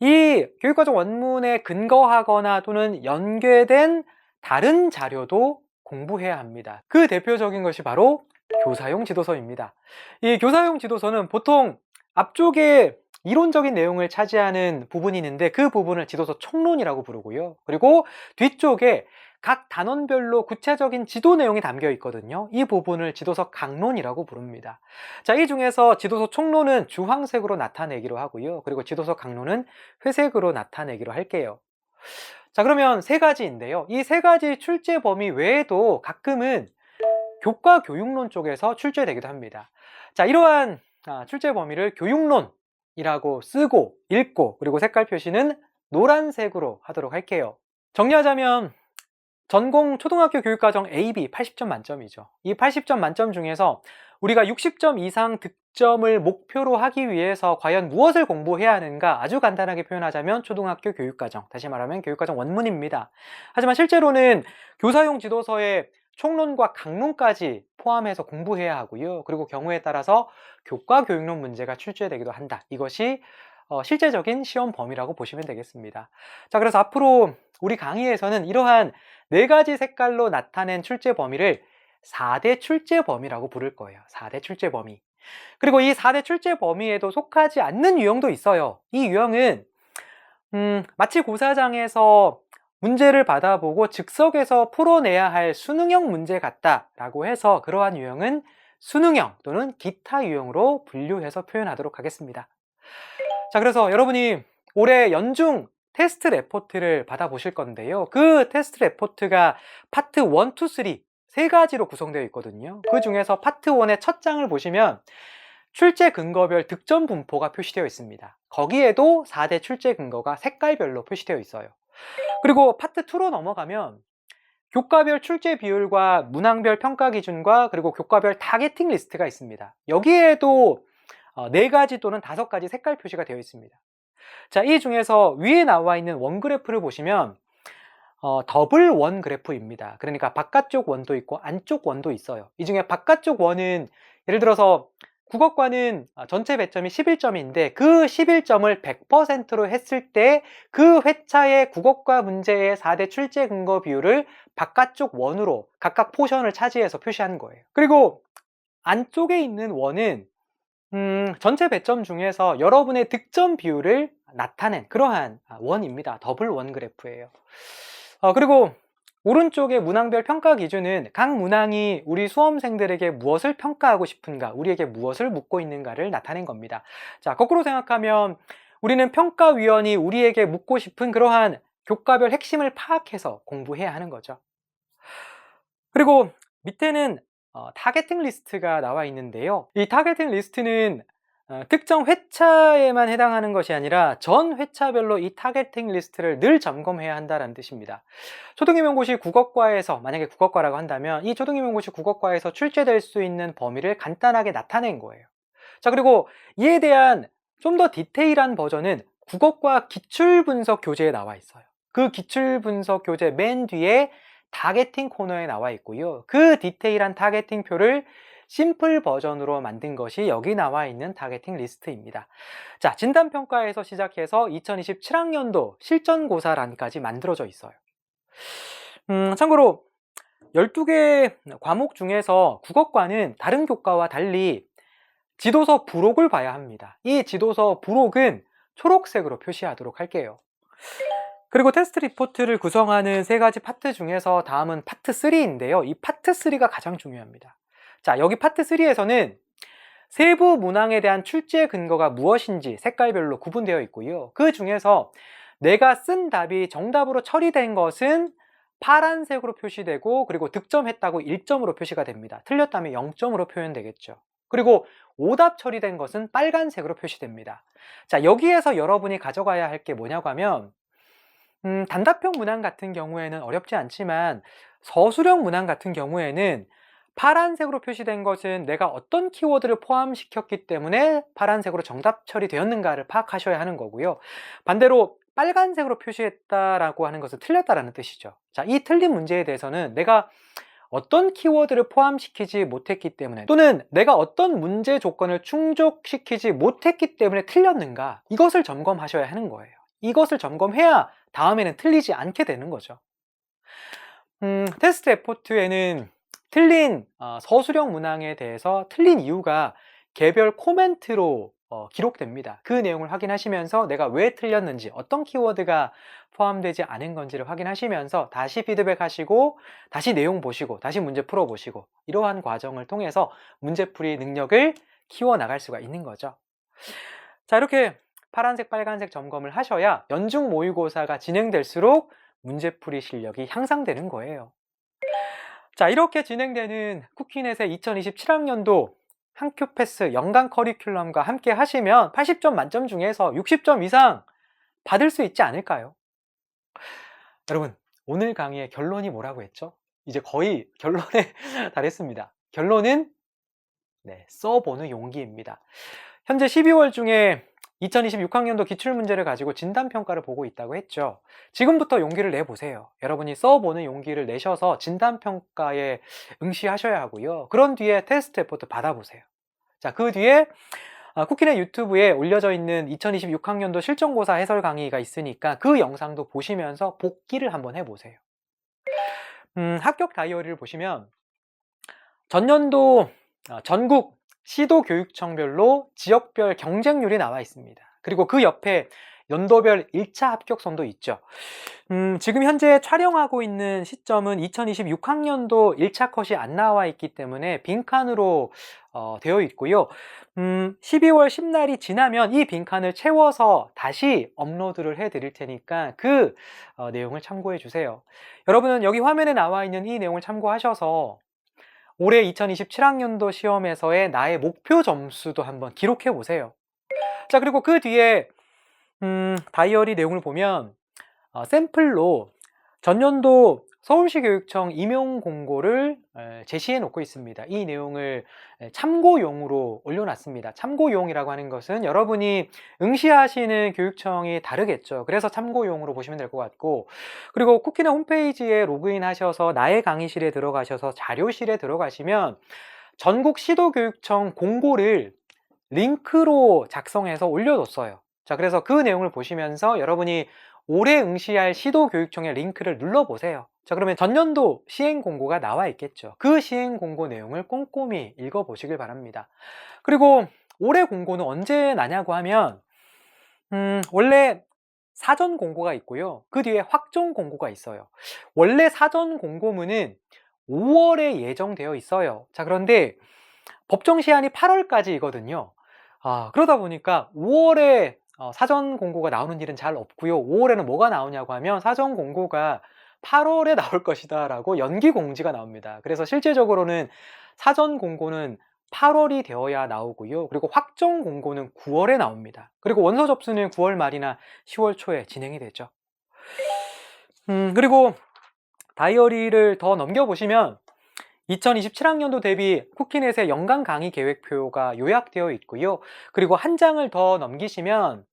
이 교육과정 원문에 근거하거나 또는 연계된 다른 자료도 공부해야 합니다. 그 대표적인 것이 바로 교사용 지도서입니다. 이 교사용 지도서는 보통 앞쪽에 이론적인 내용을 차지하는 부분이 있는데 그 부분을 지도서 총론이라고 부르고요. 그리고 뒤쪽에 각 단원별로 구체적인 지도 내용이 담겨 있거든요. 이 부분을 지도서 강론이라고 부릅니다. 자, 이 중에서 지도서 총론은 주황색으로 나타내기로 하고요. 그리고 지도서 강론은 회색으로 나타내기로 할게요. 자, 그러면 세 가지인데요. 이 세 가지 출제 범위 외에도 가끔은 교과 교육론 쪽에서 출제되기도 합니다. 자, 이러한 출제 범위를 교육론이라고 쓰고 읽고 그리고 색깔 표시는 노란색으로 하도록 할게요. 정리하자면 전공 초등학교 교육과정 AB 80점 만점이죠. 이 80점 만점 중에서 우리가 60점 이상 득점을 목표로 하기 위해서 과연 무엇을 공부해야 하는가 아주 간단하게 표현하자면 초등학교 교육과정, 다시 말하면 교육과정 원문입니다. 하지만 실제로는 교사용 지도서에 총론과 강론까지 포함해서 공부해야 하고요. 그리고 경우에 따라서 교과 교육론 문제가 출제되기도 한다. 이것이 실제적인 시험 범위라고 보시면 되겠습니다. 자, 그래서 앞으로 우리 강의에서는 이러한 네 가지 색깔로 나타낸 출제 범위를 4대 출제 범위라고 부를 거예요. 4대 출제 범위. 그리고 이 4대 출제 범위에도 속하지 않는 유형도 있어요. 이 유형은 마치 고사장에서 문제를 받아보고 즉석에서 풀어내야 할 수능형 문제 같다라고 해서 그러한 유형은 수능형 또는 기타 유형으로 분류해서 표현하도록 하겠습니다. 자, 그래서 여러분이 올해 연중 테스트 레포트를 받아보실 건데요. 그 테스트 레포트가 파트 1, 2, 3 세 가지로 구성되어 있거든요. 그 중에서 파트 1의 첫 장을 보시면 출제 근거별 득점 분포가 표시되어 있습니다. 거기에도 4대 출제 근거가 색깔별로 표시되어 있어요. 그리고 파트 2로 넘어가면 교과별 출제 비율과 문항별 평가 기준과 그리고 교과별 타겟팅 리스트가 있습니다. 여기에도 4가지 또는 5가지 색깔 표시가 되어 있습니다. 자, 이 중에서 위에 나와 있는 원 그래프를 보시면 더블 원 그래프입니다. 그러니까 바깥쪽 원도 있고 안쪽 원도 있어요. 이 중에 바깥쪽 원은 예를 들어서 국어과는 전체 배점이 11점인데 그 11점을 100%로 했을 때 그 회차의 국어과 문제의 4대 출제 근거 비율을 바깥쪽 원으로 각각 포션을 차지해서 표시하는 거예요. 그리고 안쪽에 있는 원은 전체 배점 중에서 여러분의 득점 비율을 나타낸 그러한 원입니다. 더블 원 그래프예요. 그리고 오른쪽의 문항별 평가 기준은 각 문항이 우리 수험생들에게 무엇을 평가하고 싶은가, 우리에게 무엇을 묻고 있는가를 나타낸 겁니다. 자, 거꾸로 생각하면 우리는 평가위원이 우리에게 묻고 싶은 그러한 교과별 핵심을 파악해서 공부해야 하는 거죠. 그리고 밑에는 타겟팅 리스트가 나와 있는데요. 이 타겟팅 리스트는 특정 회차에만 해당하는 것이 아니라 전 회차별로 이 타겟팅 리스트를 늘 점검해야 한다는 뜻입니다. 초등임용고시 국어과에서, 만약에 국어과라고 한다면 이 초등임용고시 국어과에서 출제될 수 있는 범위를 간단하게 나타낸 거예요. 자, 그리고 이에 대한 좀 더 디테일한 버전은 국어과 기출분석 교재에 나와 있어요. 그 기출분석 교재 맨 뒤에 타겟팅 코너에 나와 있고요. 그 디테일한 타겟팅 표를 심플 버전으로 만든 것이 여기 나와 있는 타겟팅 리스트입니다. 자, 진단평가에서 시작해서 2027학년도 실전고사란까지 만들어져 있어요. 참고로 12개 과목 중에서 국어과는 다른 교과와 달리 지도서 부록을 봐야 합니다. 이 지도서 부록은 초록색으로 표시하도록 할게요. 그리고 테스트 리포트를 구성하는 3가지 파트 중에서 다음은 파트 3인데요. 이 파트 3가 가장 중요합니다. 자, 여기 파트 3에서는 세부 문항에 대한 출제 근거가 무엇인지 색깔별로 구분되어 있고요. 그 중에서 내가 쓴 답이 정답으로 처리된 것은 파란색으로 표시되고, 그리고 득점했다고 1점으로 표시가 됩니다. 틀렸다면 0점으로 표현되겠죠. 그리고 오답 처리된 것은 빨간색으로 표시됩니다. 자, 여기에서 여러분이 가져가야 할 게 뭐냐고 하면 단답형 문항 같은 경우에는 어렵지 않지만 서술형 문항 같은 경우에는 파란색으로 표시된 것은 내가 어떤 키워드를 포함시켰기 때문에 파란색으로 정답 처리되었는가를 파악하셔야 하는 거고요. 반대로 빨간색으로 표시했다라고 하는 것은 틀렸다라는 뜻이죠. 자, 이 틀린 문제에 대해서는 내가 어떤 키워드를 포함시키지 못했기 때문에, 또는 내가 어떤 문제 조건을 충족시키지 못했기 때문에 틀렸는가, 이것을 점검하셔야 하는 거예요. 이것을 점검해야 다음에는 틀리지 않게 되는 거죠. 테스트 레포트에는 틀린 서술형 문항에 대해서 틀린 이유가 개별 코멘트로 기록됩니다. 그 내용을 확인하시면서 내가 왜 틀렸는지, 어떤 키워드가 포함되지 않은 건지를 확인하시면서 다시 피드백하시고, 다시 내용 보시고, 다시 문제 풀어보시고, 이러한 과정을 통해서 문제풀이 능력을 키워나갈 수가 있는 거죠. 자, 이렇게 파란색, 빨간색 점검을 하셔야 연중 모의고사가 진행될수록 문제풀이 실력이 향상되는 거예요. 자, 이렇게 진행되는 쿠키넷의 2027학년도 한큐 패스 연간 커리큘럼과 함께 하시면 80점 만점 중에서 60점 이상 받을 수 있지 않을까요? 여러분, 오늘 강의의 결론이 뭐라고 했죠? 이제 거의 결론에 달했습니다. 결론은 써보는 용기입니다. 현재 12월 중에 2026학년도 기출문제를 가지고 진단평가를 보고 있다고 했죠. 지금부터 용기를 내보세요. 여러분이 써보는 용기를 내셔서 진단평가에 응시하셔야 하고요. 그런 뒤에 테스트 레포트 받아보세요. 자, 그 뒤에 쿠키넷 유튜브에 올려져 있는 2026학년도 실전고사 해설 강의가 있으니까 그 영상도 보시면서 복기를 한번 해보세요. 합격 다이어리를 보시면 전년도 전국 시도교육청별로 지역별 경쟁률이 나와 있습니다. 그리고 그 옆에 연도별 1차 합격선도 있죠. 지금 현재 촬영하고 있는 시점은 2026학년도 1차 컷이 안 나와 있기 때문에 빈칸으로 되어 있고요. 12월 10날이 지나면 이 빈칸을 채워서 다시 업로드를 해 드릴 테니까 그 내용을 참고해 주세요. 여러분은 여기 화면에 나와 있는 이 내용을 참고하셔서 올해 2027학년도 시험에서의 나의 목표 점수도 한번 기록해 보세요. 자, 그리고 그 뒤에 다이어리 내용을 보면 샘플로 전년도 서울시 교육청 임용 공고를 제시해 놓고 있습니다. 이 내용을 참고용으로 올려놨습니다. 참고용이라고 하는 것은 여러분이 응시하시는 교육청이 다르겠죠. 그래서 참고용으로 보시면 될 것 같고, 그리고 쿠키네 홈페이지에 로그인 하셔서 나의 강의실에 들어가셔서 자료실에 들어가시면 전국 시도교육청 공고를 링크로 작성해서 올려뒀어요. 자, 그래서 그 내용을 보시면서 여러분이 올해 응시할 시도교육청의 링크를 눌러보세요. 자, 그러면 전년도 시행공고가 나와 있겠죠. 그 시행공고 내용을 꼼꼼히 읽어보시길 바랍니다. 그리고 올해 공고는 언제 나냐고 하면 원래 사전 공고가 있고요. 그 뒤에 확정 공고가 있어요. 원래 사전 공고문은 5월에 예정되어 있어요. 자, 그런데 법정 시한이 8월까지이거든요. 그러다 보니까 5월에 사전 공고가 나오는 일은 잘 없고요. 5월에는 뭐가 나오냐고 하면 사전 공고가 8월에 나올 것이다 라고 연기 공지가 나옵니다. 그래서 실제적으로는 사전 공고는 8월이 되어야 나오고요. 그리고 확정 공고는 9월에 나옵니다. 그리고 원서 접수는 9월 말이나 10월 초에 진행이 되죠. 그리고 다이어리를 더 넘겨보시면 2027학년도 대비 쿠키넷의 연간 강의 계획표가 요약되어 있고요. 그리고 한 장을 더 넘기시면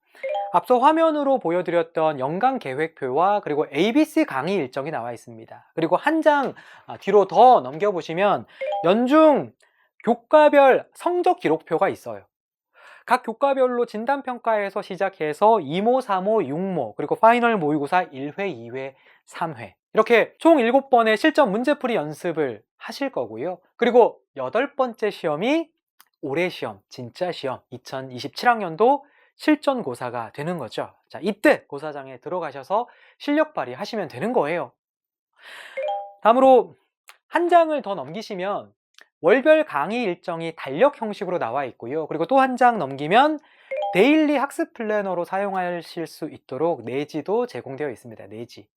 앞서 화면으로 보여드렸던 연간 계획표와 그리고 ABC 강의 일정이 나와 있습니다. 그리고 한 장 뒤로 더 넘겨보시면 연중 교과별 성적 기록표가 있어요. 각 교과별로 진단평가에서 시작해서 2모, 3모, 6모, 그리고 파이널 모의고사 1회, 2회, 3회 이렇게 총 7번의 실전 문제풀이 연습을 하실 거고요. 그리고 8번째 시험이 올해 시험, 진짜 시험 2027학년도 실전고사가 되는 거죠. 자, 이때 고사장에 들어가셔서 실력 발휘하시면 되는 거예요. 다음으로 한 장을 더 넘기시면 월별 강의 일정이 달력 형식으로 나와 있고요. 그리고 또 한 장 넘기면 데일리 학습 플래너로 사용하실 수 있도록 내지도 제공되어 있습니다. 내지.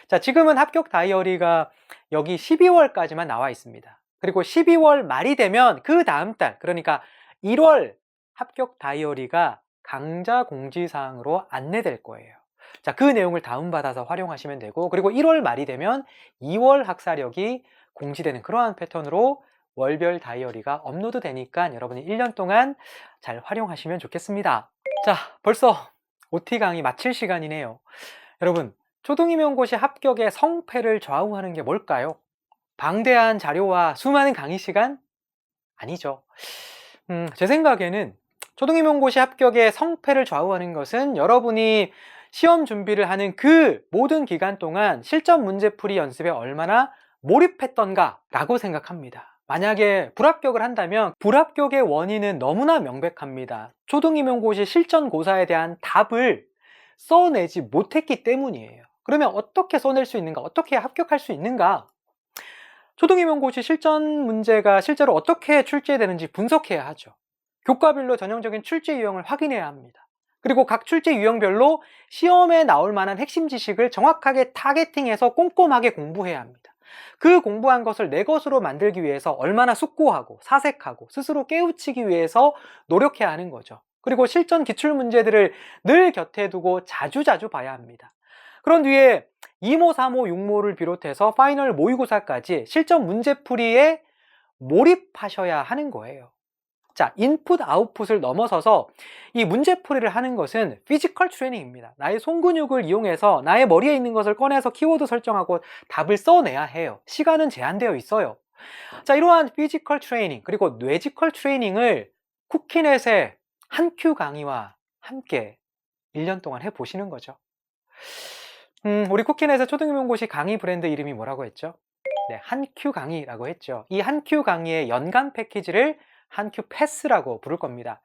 자, 지금은 합격 다이어리가 여기 12월까지만 나와 있습니다. 그리고 12월 말이 되면 그 다음 달, 그러니까 1월 합격 다이어리가 강좌 공지사항으로 안내될 거예요. 자, 그 내용을 다운받아서 활용하시면 되고, 그리고 1월 말이 되면 2월 학사력이 공지되는 그러한 패턴으로 월별 다이어리가 업로드 되니까 여러분이 1년 동안 잘 활용하시면 좋겠습니다. 자, 벌써 OT 강의 마칠 시간이네요. 여러분, 초등임용고시 합격의 성패를 좌우하는 게 뭘까요? 방대한 자료와 수많은 강의 시간? 아니죠. 제 생각에는 초등임용고시 합격의 성패를 좌우하는 것은 여러분이 시험 준비를 하는 그 모든 기간 동안 실전 문제풀이 연습에 얼마나 몰입했던가 라고 생각합니다. 만약에 불합격을 한다면 불합격의 원인은 너무나 명백합니다. 초등임용고시 실전고사에 대한 답을 써내지 못했기 때문이에요. 그러면 어떻게 써낼 수 있는가? 어떻게 합격할 수 있는가? 초등임용고시 실전 문제가 실제로 어떻게 출제되는지 분석해야 하죠. 교과별로 전형적인 출제 유형을 확인해야 합니다. 그리고 각 출제 유형별로 시험에 나올 만한 핵심 지식을 정확하게 타겟팅해서 꼼꼼하게 공부해야 합니다. 그 공부한 것을 내 것으로 만들기 위해서 얼마나 숙고하고 사색하고 스스로 깨우치기 위해서 노력해야 하는 거죠. 그리고 실전 기출 문제들을 늘 곁에 두고 자주자주 봐야 합니다. 그런 뒤에 2모, 4모, 6모를 비롯해서 파이널 모의고사까지 실전 문제풀이에 몰입하셔야 하는 거예요. 자, 인풋 아웃풋을 넘어서서 이 문제풀이를 하는 것은 피지컬 트레이닝입니다. 나의 손근육을 이용해서 나의 머리에 있는 것을 꺼내서 키워드 설정하고 답을 써내야 해요. 시간은 제한되어 있어요. 자, 이러한 피지컬 트레이닝 그리고 뇌지컬 트레이닝을 쿠키넷의 한 큐 강의와 함께 1년 동안 해보시는 거죠. 우리 쿠키넷의 초등임용고시 강의 브랜드 이름이 뭐라고 했죠? 네, 한큐 강의라고 했죠. 이 한큐 강의의 연간 패키지를 한큐 패스라고 부를 겁니다.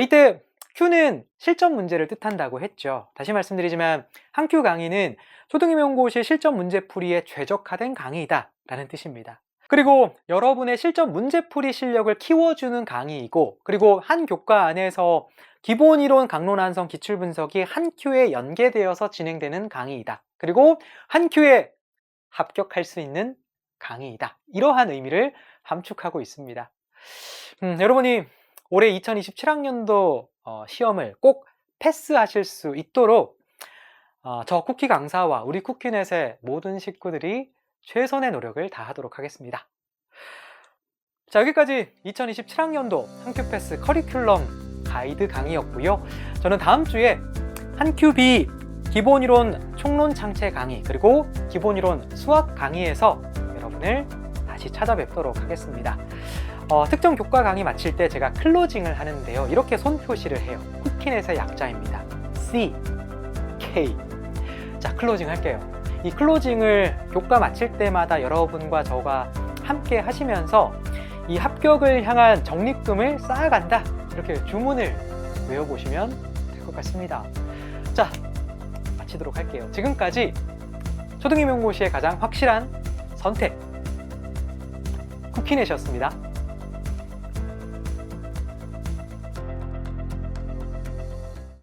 이때 Q는 실전 문제를 뜻한다고 했죠. 다시 말씀드리지만 한큐 강의는 초등임용고시 실전 문제풀이에 최적화된 강의이다 라는 뜻입니다. 그리고 여러분의 실전 문제풀이 실력을 키워주는 강의이고, 그리고 한 교과 안에서 기본이론, 강론완성, 기출분석이 한 큐에 연계되어서 진행되는 강의이다. 그리고 한 큐에 합격할 수 있는 강의이다. 이러한 의미를 함축하고 있습니다. 여러분이 올해 2027학년도 시험을 꼭 패스하실 수 있도록 저 쿠키 강사와 우리 쿠키넷의 모든 식구들이 최선의 노력을 다하도록 하겠습니다. 자, 여기까지 2027학년도 한큐 패스 커리큘럼 가이드 강의였고요. 저는 다음 주에 한큐비 기본이론 총론 창체 강의, 그리고 기본이론 수학 강의에서 여러분을 다시 찾아뵙도록 하겠습니다. 특정 교과 강의 마칠 때 제가 클로징을 하는데요. 이렇게 손 표시를 해요. 쿠키넷의 약자입니다. C, K. 자, 클로징 할게요. 이 클로징을 교과 마칠 때마다 여러분과 저가 함께 하시면서 이 합격을 향한 적립금을 쌓아간다. 이렇게 주문을 외워보시면 될 것 같습니다. 자, 마치도록 할게요. 지금까지 초등임용고시의 가장 확실한 선택, 쿠키넷이었습니다.